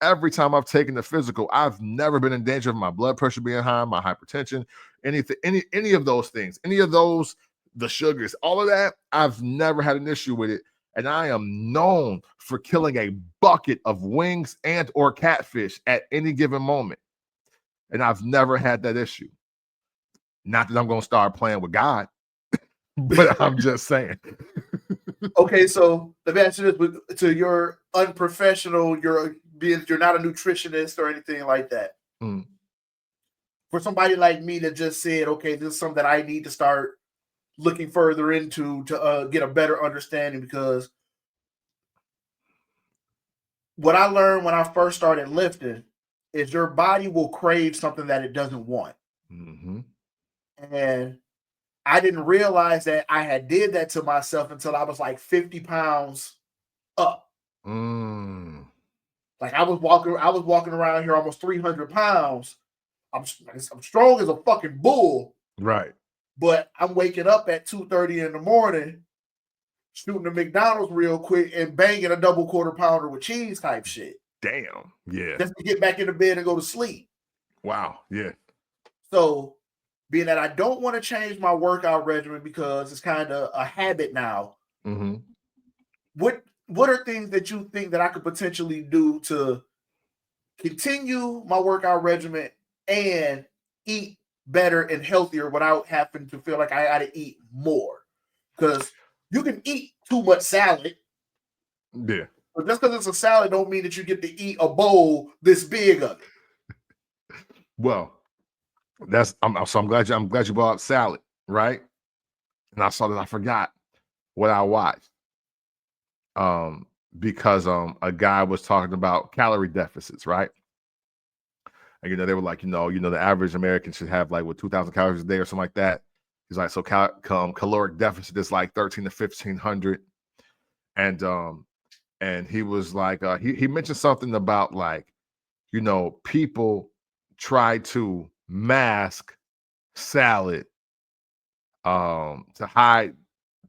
every time I've taken the physical, I've never been in danger of my blood pressure being high, my hypertension, anything, any of those things, any of those, the sugars, all of that. I've never had an issue with it. and I am known for killing a bucket of wings and or catfish at any given moment. And I've never had that issue. Not that I'm going to start playing with God, but I'm just saying. Okay, so let me ask you this: to your unprofessional, you're not a nutritionist or anything like that. Mm. For somebody like me that just said, okay, this is something that I need to start looking further into to get a better understanding, because what I learned when I first started lifting is your body will crave something that it doesn't want. Mm-hmm. And I didn't realize that I had did that to myself until I was like 50 pounds up. Mm. Like I was walking around here almost 300 pounds. I'm strong as a fucking bull. Right. But I'm waking up at 2:30 in the morning, shooting a McDonald's real quick and banging a double quarter pounder with cheese type shit. Damn. Yeah. Just to get back into bed and go to sleep. Wow. Yeah. So, being that I don't want to change my workout regimen because it's kind of a habit now. Mm-hmm. What are things that you think that I could potentially do to continue my workout regimen and eat better and healthier without having to feel like I got to eat more? Because you can eat too much salad. Yeah. But just because it's a salad don't mean that you get to eat a bowl this big of it. Well, I'm glad you brought up salad, right? And I saw that I forgot what I watched. Because a guy was talking about calorie deficits, right? And they were like, the average American should have like 2,000 calories a day or something like that. He's like, so caloric deficit is like 1,300 to 1,500, and he was like, he mentioned something about like, people try to mask salad to hide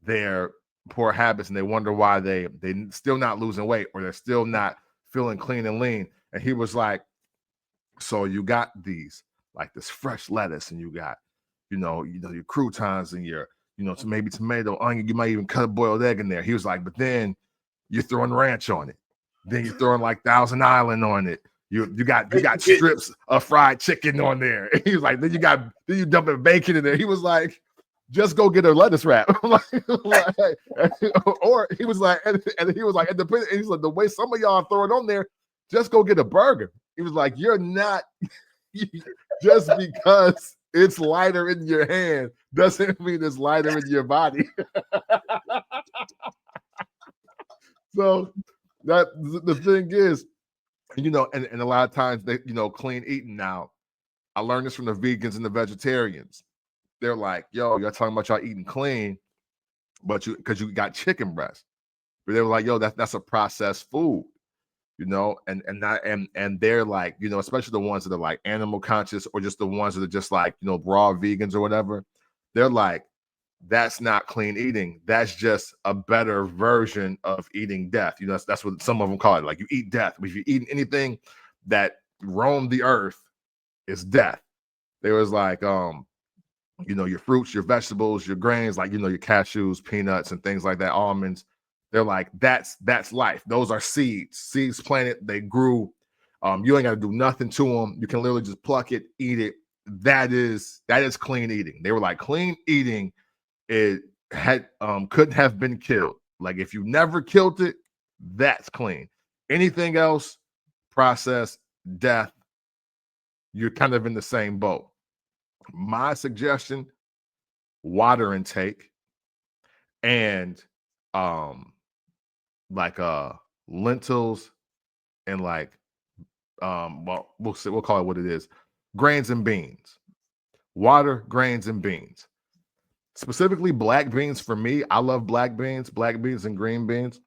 their poor habits, and they wonder why they still not losing weight, or they're still not feeling clean and lean. And he was like, so you got these like this fresh lettuce, and you got your croutons, and your so maybe tomato, onion, you might even cut a boiled egg in there. He was like, but then you're throwing ranch on it, then you're throwing like Thousand Island on it. You got strips of fried chicken on there. He was like, then you dumping bacon in there. He was like, just go get a lettuce wrap. Or he was like, and he was like, he's like, the way some of y'all throw it on there, just go get a burger. He was like, you're not, just because it's lighter in your hand doesn't mean it's lighter in your body. So that the thing is, and a lot of times they, clean eating now. I learned this from the vegans and the vegetarians. They're like, yo, you're talking about y'all eating clean, but because you got chicken breast. But they were like, yo, that's a processed food, and they're like, especially the ones that are like animal conscious, or just the ones that are just like, raw vegans or whatever. They're like, that's not clean eating. That's just a better version of eating death. That's what some of them call it. Like, you eat death. If you're eating anything that roam the earth, it's death. They was like, your fruits, your vegetables, your grains, like, your cashews, peanuts, and things like that, almonds. They're like, that's life. Those are seeds. Seeds planted, they grew. You ain't got to do nothing to them. You can literally just pluck it, eat it. That is clean eating. They were like, clean eating, it had couldn't have been killed. Like, if you never killed it, that's clean. Anything else, process, death, you're kind of in the same boat. My suggestion, water intake, and like lentils, and like well, we'll call it what it is, grains and beans. Water, grains, and beans. Specifically black beans. For me, I love black beans and green beans,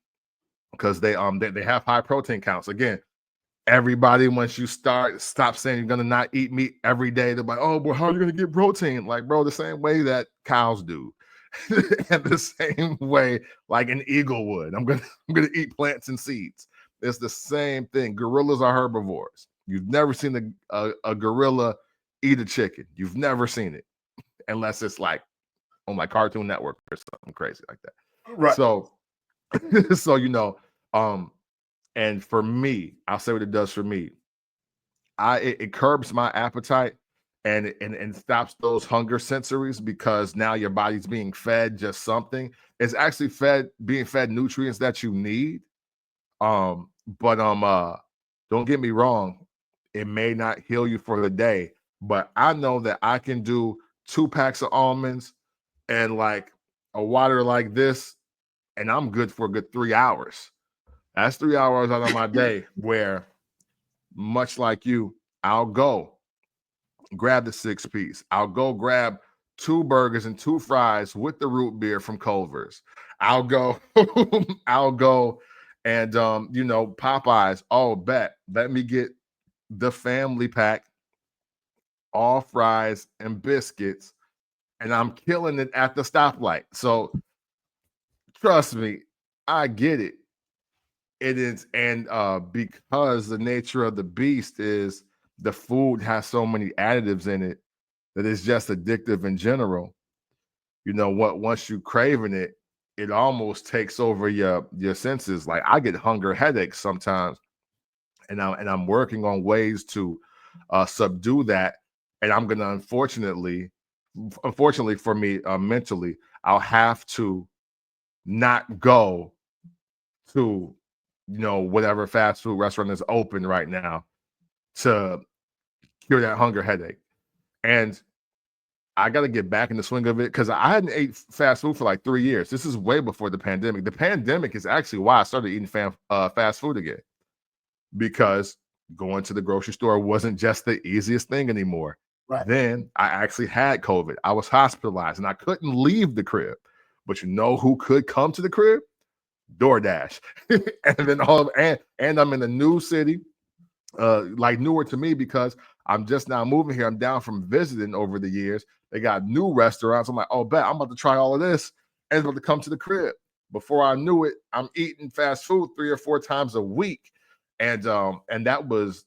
because they have high protein counts. Again, everybody, once you stop saying you're gonna not eat meat every day, they're like, oh, well, how are you gonna get protein? Like, bro, the same way that cows do. And the same way like an eagle would. I'm gonna eat plants and seeds. It's the same thing. Gorillas are herbivores. You've never seen a gorilla eat a chicken. You've never seen it, unless it's like on like Cartoon Network or something crazy like that. Right. So So, and for me, I'll say what it does for me. It curbs my appetite and stops those hunger sensories, because now your body's being fed just something. It's actually being fed nutrients that you need. But don't get me wrong, it may not heal you for the day, but I know that I can do 2 packs of almonds and like a water like this, and I'm good for a good 3 hours. That's 3 hours out of my day where, much like you, I'll go grab the 6 piece. I'll go grab 2 burgers and 2 fries with the root beer from Culver's. I'll go, I'll go and Popeyes. Oh, bet. Let me get the family pack, all fries and biscuits, and I'm killing it at the stoplight. So trust me, I get it. It is, and because the nature of the beast is the food has so many additives in it that it's just addictive in general. What, once you craving it, it almost takes over your senses. Like, I get hunger headaches sometimes, and I'm working on ways to subdue that. And I'm gonna, unfortunately for me, mentally, I'll have to not go to whatever fast food restaurant is open right now to cure that hunger headache. And I got to get back in the swing of it, because I hadn't ate fast food for like 3 years. This is way before the pandemic. The pandemic is actually why I started eating fast food again, because going to the grocery store wasn't just the easiest thing anymore. Right. Then I actually had COVID. I was hospitalized and I couldn't leave the crib. But you know who could come to the crib? DoorDash. And then and I'm in a new city, like newer to me, because I'm just now moving here. I'm down from visiting over the years. They got new restaurants. I'm like, oh, bet I'm about to try all of this, and it's about to come to the crib. Before I knew it, I'm eating fast food 3 or 4 times a week, and that was,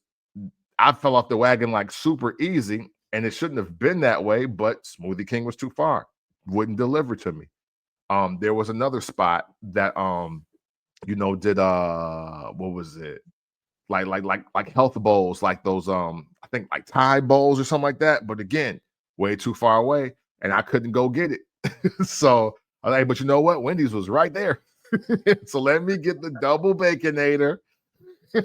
I fell off the wagon like super easy, and it shouldn't have been that way. But Smoothie King was too far, wouldn't deliver to me. There was another spot that did what was it? Like health bowls, like those I think like Thai bowls or something like that. But again, way too far away, and I couldn't go get it. So I was like, but you know what? Wendy's was right there. So let me get the double baconator,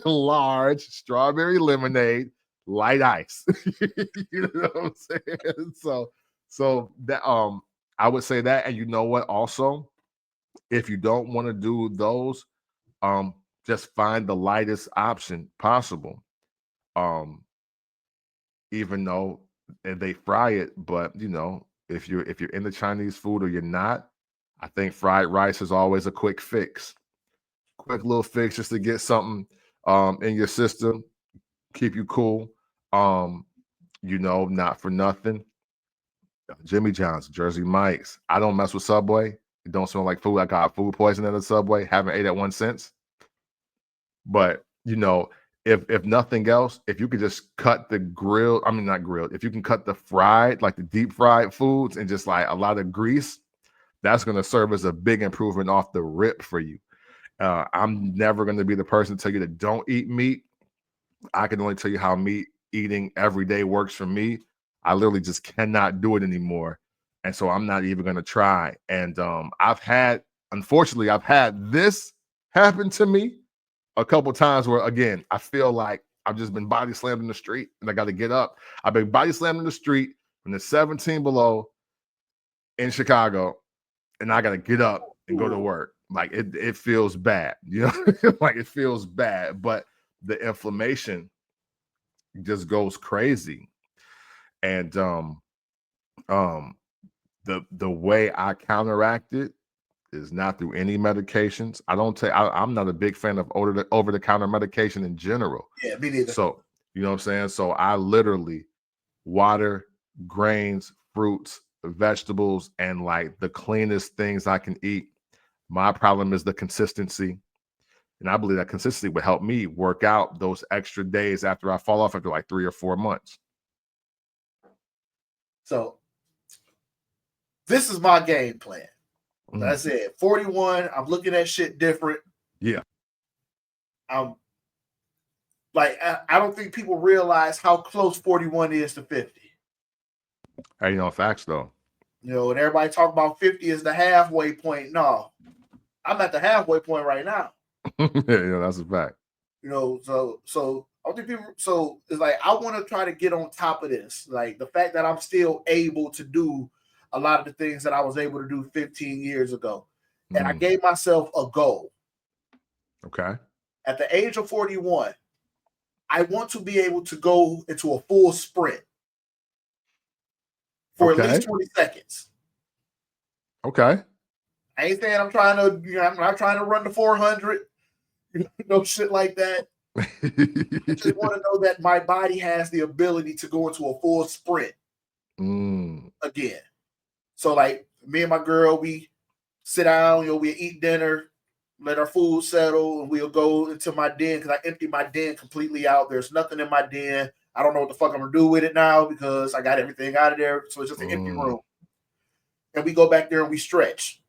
large strawberry lemonade, light ice. You know what I'm saying? So that I would say that. And you know what? Also, if you don't want to do those, just find the lightest option possible. Um, Even though they fry it, but if you're into Chinese food or you're not, I think fried rice is always a quick fix. Quick little fix just to get something in your system, keep you cool. Not for nothing. Jimmy John's, Jersey Mike's. I don't mess with Subway. It don't smell like food. I got food poisoning at the Subway. Haven't ate at one since. But if nothing else, if you could just cut the grilled, I mean not grilled, if you can cut the fried, like the deep fried foods, and just like a lot of grease, that's going to serve as a big improvement off the rip for you. I'm never going to be the person to tell you that don't eat meat. I can only tell you how meat eating every day works for me. I literally just cannot do it anymore. And so I'm not even going to try. And unfortunately, I've had this happen to me a couple times where, again, I feel like I've just been body slammed in the street and I got to get up. I've been body slammed in the street when it's 17 below in Chicago, and I got to get up and go to work. Like it feels bad, like it feels bad, but the inflammation just goes crazy. And the way I counteract it is not through any medications. I'm not a big fan of over the counter medication in general. Yeah, me neither. So, you know what I'm saying? So I literally water, grains, fruits, vegetables, and like the cleanest things I can eat. My problem is the consistency. And I believe that consistency would help me work out those extra days after I fall off after like 3 or 4 months. So this is my game plan. That's it. 41. I'm looking at shit different. Yeah. I'm like, I don't think people realize how close 41 is to 50. Hey, facts though. And everybody talk about 50 is the halfway point. No, I'm at the halfway point right now. Yeah, that's a fact. So I think people. So it's like I want to try to get on top of this. Like the fact that I'm still able to do a lot of the things that I was able to do 15 years ago, and I gave myself a goal. Okay. At the age of 41, I want to be able to go into a full sprint for at least 20 seconds. Okay. I ain't saying I'm trying to. I'm not trying to run the 400. No shit like that. I just want to know that my body has the ability to go into a full sprint again. So, like me and my girl, we sit down, we eat dinner, let our food settle, and we'll go into my den because I empty my den completely out. There's nothing in my den. I don't know what the fuck I'm gonna do with it now because I got everything out of there. So it's just an empty room. And we go back there and we stretch.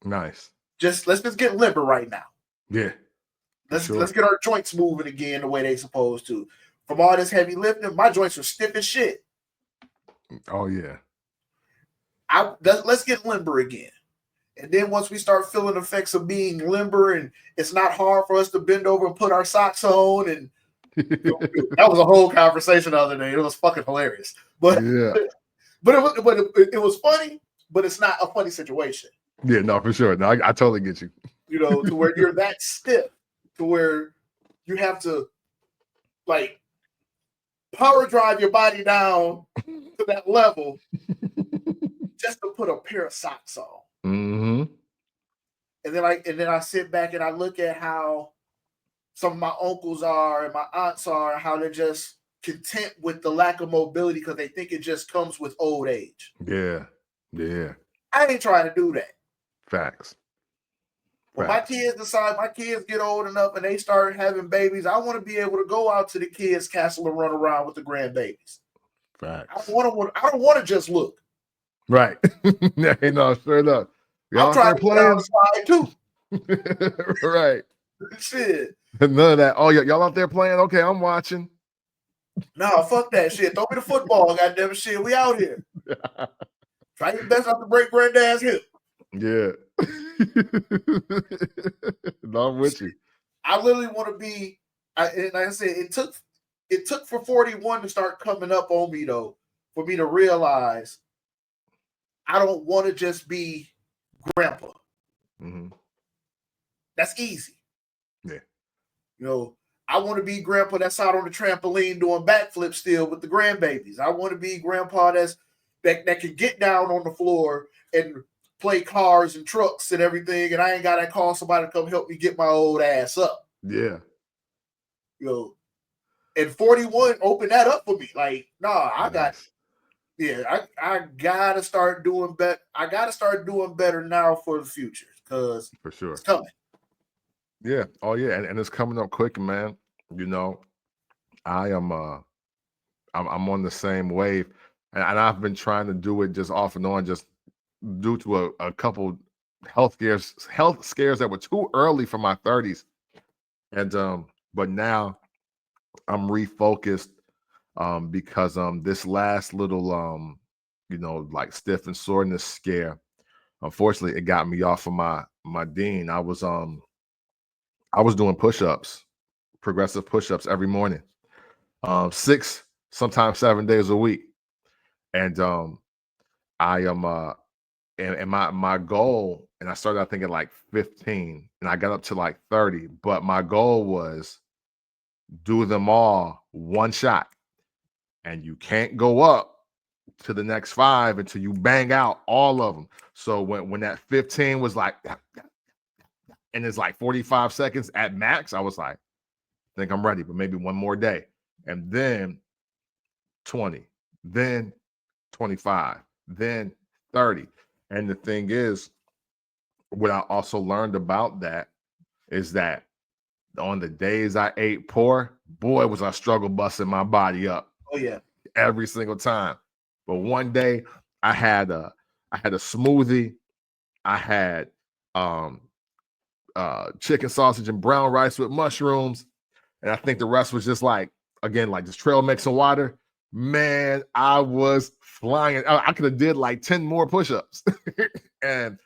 Nice. Let's just get limber right now. Yeah. Let's get our joints moving again the way they supposed to. From all this heavy lifting, my joints are stiff as shit. Oh yeah. Let's get limber again. And then once we start feeling the effects of being limber and it's not hard for us to bend over and put our socks on, and that was a whole conversation the other day. It was fucking hilarious. But yeah. but it was funny, but it's not a funny situation. Yeah, no, for sure. No, I totally get you. To where you're that stiff, to where you have to like power drive your body down to that level just to put a pair of socks on. Mm-hmm. And then I sit back and I look at how some of my uncles are and my aunts are, how they're just content with the lack of mobility because they think it just comes with old age. Yeah. Yeah. I ain't trying to do that. Facts. When my kids get old enough and they start having babies, I want to be able to go out to the kids' castle and run around with the grandbabies. Facts. I don't want to just look. Right. No, sure enough. I'm trying to play on the slide too. Right. Shit. None of that. Oh, y'all out there playing? Okay, I'm watching. Nah, fuck that shit. Throw me the football, goddamn shit. We out here. Try your best not to break granddad's hip. Yeah. No, I'm with you. I literally want to be. Like I said, it took for 41 to start coming up on me though, for me to realize I don't want to just be grandpa. Mm-hmm. That's easy. Yeah. I want to be grandpa that's out on the trampoline doing backflips still with the grandbabies. I want to be grandpa that can get down on the floor and play cars and trucks and everything, and I ain't got to call somebody to come help me get my old ass up. Yeah. And 41 opened that up for me. Like, nah, I gotta start doing better. I gotta start doing better now for the future because for sure it's coming. Yeah. Oh yeah, and it's coming up quick, man. I am I'm on the same wave, and I've been trying to do it just off and on, just due to a couple health scares that were too early for my 30s, and but now I'm refocused because this last little like stiff and soreness scare, unfortunately it got me off of my dean. I was doing push-ups, progressive push-ups every morning, 6, sometimes 7 days a week. And I am and my goal, and I started I think at like 15 and I got up to like 30, but my goal was do them all one shot. And you can't go up to the next 5 until you bang out all of them. So when that 15 was like, and it's like 45 seconds at max, I was like, I think I'm ready, but maybe one more day. And then 20, then 25, then 30. And the thing is, what I also learned about that is that on the days I ate poor, boy, was I struggle busting my body up. Oh yeah. Every single time. But one day I had a smoothie I had chicken sausage and brown rice with mushrooms, and I think the rest was just like, again, like just trail mix and water. Man, I was flying. I could have did like 10 more push-ups. and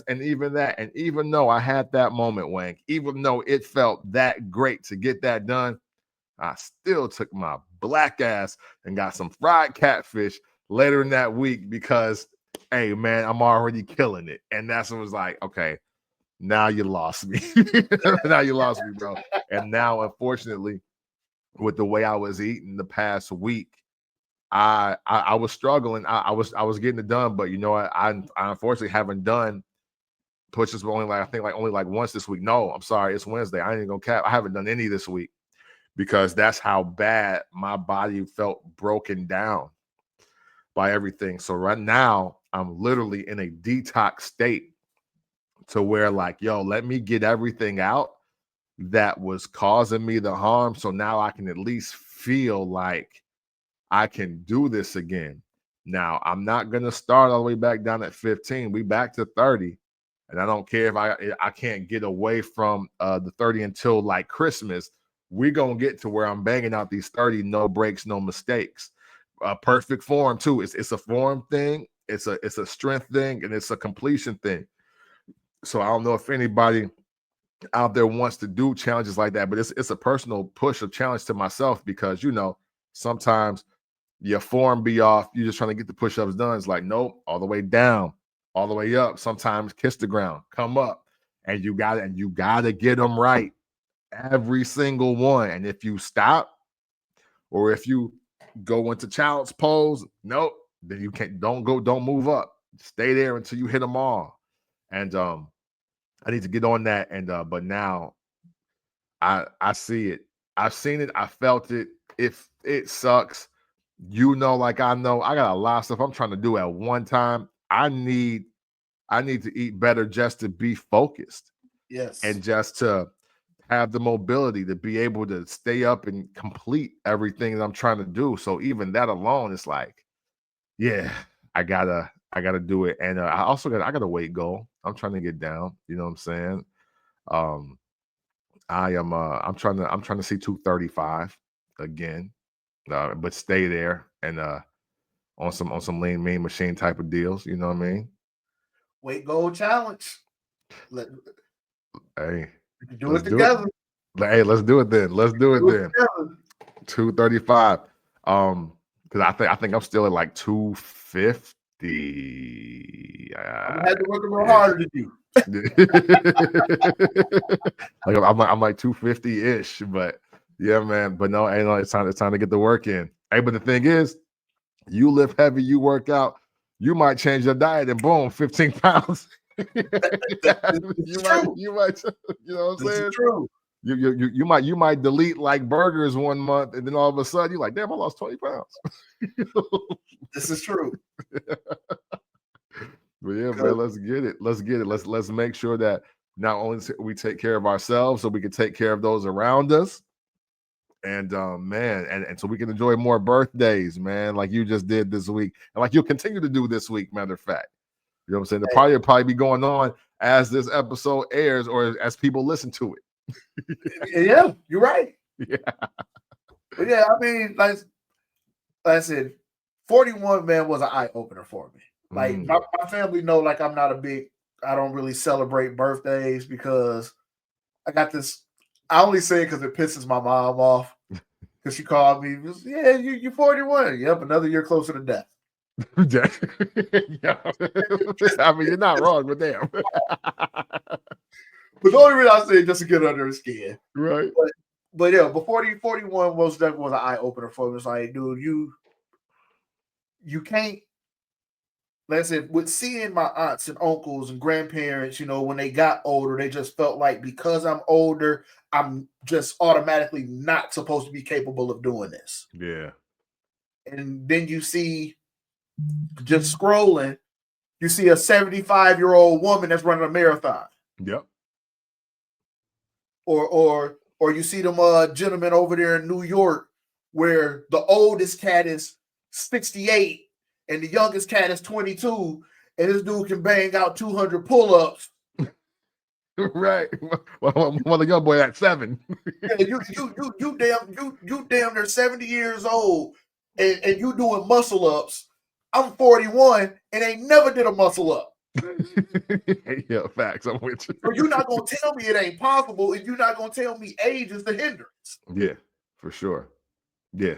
even that, and even though I had that moment, Wang, even though it felt that great to get that done, I still took my black ass and got some fried catfish later in that week because, hey man, I'm already killing it. And that's what was like, okay, now you lost me. Now you lost me, bro. And now, unfortunately, with the way I was eating the past week, I was struggling. I was getting it done, but you know what? I unfortunately haven't done pushes only like I think like only like once this week. No, I'm sorry, it's Wednesday. I ain't even gonna cap. I haven't done any this week because that's how bad my body felt broken down by everything. So right now, I'm literally in a detox state to where like, yo, let me get everything out that was causing me the harm. So now I can at least feel like I can do this again. Now, I'm not going to start all the way back down at 15. We back to 30. And I don't care if I can't get away from the 30 until like Christmas. We're going to get to where I'm banging out these 30, no breaks, no mistakes. Perfect form too. It's a form thing. It's a strength thing, and it's a completion thing. So I don't know if anybody out there wants to do challenges like that, but it's a personal push of challenge to myself because, you know, sometimes your form be off. You're just trying to get the push-ups done. It's like, nope, all the way down, all the way up. Sometimes kiss the ground, come up, and you gotta get them right. Every single one. And if you stop or if you go into child's pose, nope, then you don't move up. Stay there until you hit them all. And I need to get on that. And but now I see it. I've seen it. I felt it. If it sucks, you know, like I know, I got a lot of stuff I'm trying to do at one time. I need to eat better just to be focused. Yes. And just to have the mobility to be able to stay up and complete everything that I'm trying to do. So even that alone, it's like, yeah, I gotta do it. And I got a weight goal. I'm trying to get down. You know what I'm saying? I'm trying to see 235 again, but stay there and on some lean mean machine type of deals. You know what I mean? Weight goal challenge. Hey, do it together. Hey, let's do it then. Let's do it then. 235. Because I think I'm still at like 250. I had to work a little harder than you. Like I'm like 250-ish, but yeah, man. But no, hey, no, it's time to get the work in. Hey, but the thing is, you lift heavy, you work out, you might change your diet and boom, 15 pounds. You might, you know what I'm saying? True. You might delete like burgers one month, and then all of a sudden you're like, damn, I lost 20 pounds. This is true. But yeah, man, let's get it. Let's make sure that not only we take care of ourselves, so we can take care of those around us. And man, and so we can enjoy more birthdays, man, like you just did this week, and like you'll continue to do this week, matter of fact. You know what I'm saying? The party will probably be going on as this episode airs or as people listen to it. Yeah, you're right. Yeah. But yeah, I mean, like I said, 41, man, was an eye-opener for me. Like my family know like I don't really celebrate birthdays because I got this. I only say it because it pisses my mom off. Because she called me, yeah, you're 41. Yep, another year closer to death. Yeah. I mean, you're not wrong, but damn. But the only reason I say it just to get under her skin. Right. But yeah, but 41 was an eye opener for me. It's like, dude, you can't. Like I said, with seeing my aunts and uncles and grandparents, you know, when they got older, they just felt like because I'm older, I'm just automatically not supposed to be capable of doing this. Yeah. And then you see, just scrolling, you see a 75-year-old woman that's running a marathon. Yep. Or you see them gentlemen over there in New York where the oldest cat is 68 and the youngest cat is 22, and this dude can bang out 200 pull-ups. Right. Well, the young boy at 7. Yeah, you damn near 70 years old, and you doing muscle ups. I'm 41 and ain't never did a muscle up. Yeah, facts. I'm with you. So you're not gonna tell me it ain't possible, and you're not gonna tell me age is the hindrance. Yeah, for sure. Yeah.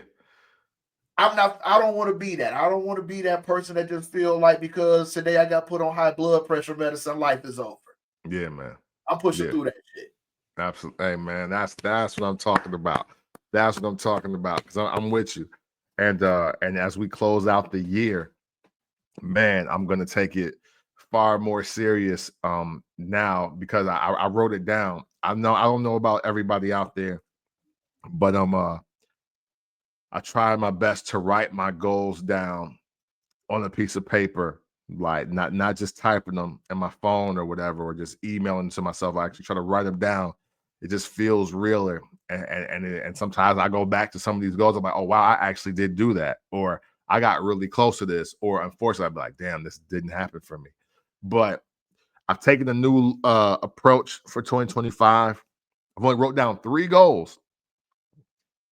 I don't want to be that. I don't want to be that person that just feel like because today I got put on high blood pressure medicine, life is over. Yeah, man. I'm pushing through that shit. Absolutely. Hey, man, that's what I'm talking about. That's what I'm talking about. Because I'm with you. And as we close out the year, man, I'm gonna take it far more serious now because I wrote it down. I don't know about everybody out there, but I tried my best to write my goals down on a piece of paper, like not just typing them in my phone or whatever, or just emailing to myself. I actually try to write them down. It just feels realer, and sometimes I go back to some of these goals. I'm like, oh wow, I actually did do that, or I got really close to this, or unfortunately, I'd be like, damn, this didn't happen for me. But I've taken a new approach for 2025. I've only wrote down 3 goals,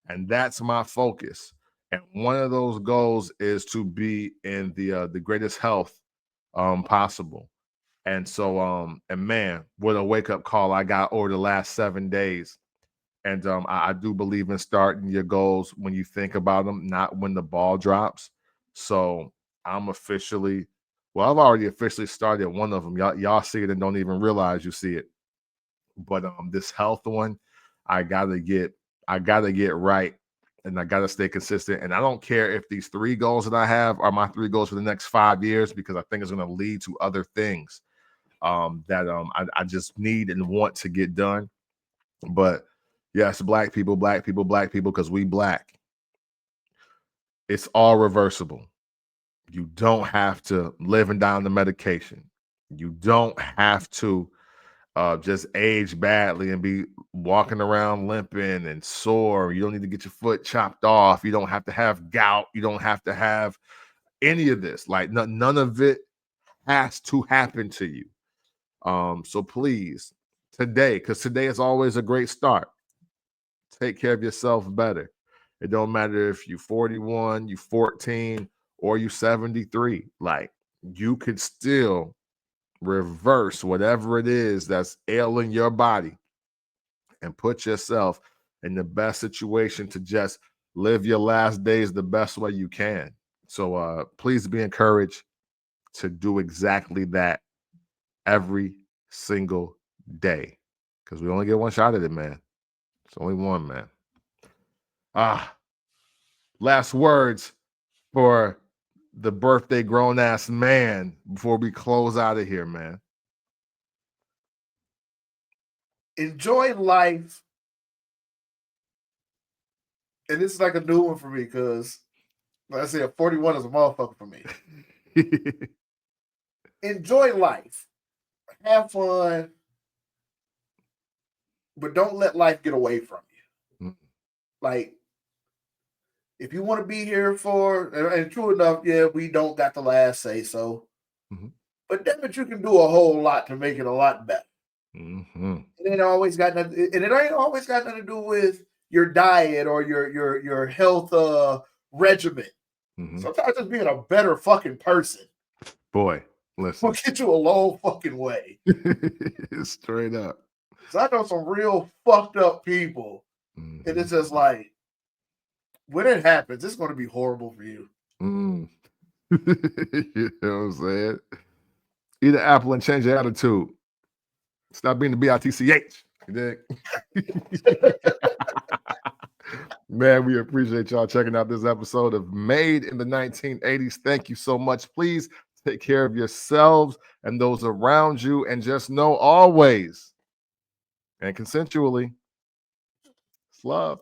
and that's my focus. And one of those goals is to be in the greatest health possible. And so, and man, what a wake up call I got over the last 7 days. And I do believe in starting your goals when you think about them, not when the ball drops. So I'm officially, well, I've already officially started one of them. Y'all see it and don't even realize you see it. But this health one, I gotta get right, and I gotta stay consistent. And I don't care if these 3 goals that I have are my 3 goals for the next 5 years, because I think it's going to lead to other things that I just need and want to get done. But yes, black people, because we black. It's all reversible. You don't have to live and die on the medication. You don't have to just age badly and be walking around limping and sore. You don't need to get your foot chopped off. You don't have to have gout. You don't have to have any of this. Like none of it has to happen to you. So please, today, because today is always a great start, take care of yourself better. It don't matter if you're 41, you 14, or you 73. Like, you could still reverse whatever it is that's ailing your body and put yourself in the best situation to just live your last days the best way you can. So please be encouraged to do exactly that every single day, because we only get one shot at it, man. It's only one, man. Last words for the birthday grown ass man before we close out of here, man. Enjoy life. And this is like a new one for me because, like I said, 41 is a motherfucker for me. Enjoy life. Have fun. But don't let life get away from you. Mm-hmm. Like, if you want to be here for, and true enough, yeah, we don't got the last say so. Mm-hmm. But damn it, you can do a whole lot to make it a lot better. Mm-hmm. It ain't always got nothing, and it ain't always got nothing to do with your diet or your health regimen. Mm-hmm. Sometimes just being a better fucking person. Boy, listen. Will get you a long fucking way. Straight up. So I know some real fucked up people. Mm-hmm. And it's just like, when it happens, it's going to be horrible for you. Mm. You know what I'm saying? Eat an apple and change your attitude. Stop being the BITCH. Man, we appreciate y'all checking out this episode of Made in the 1980s. Thank you so much. Please take care of yourselves and those around you, and just know always and consensually, it's love.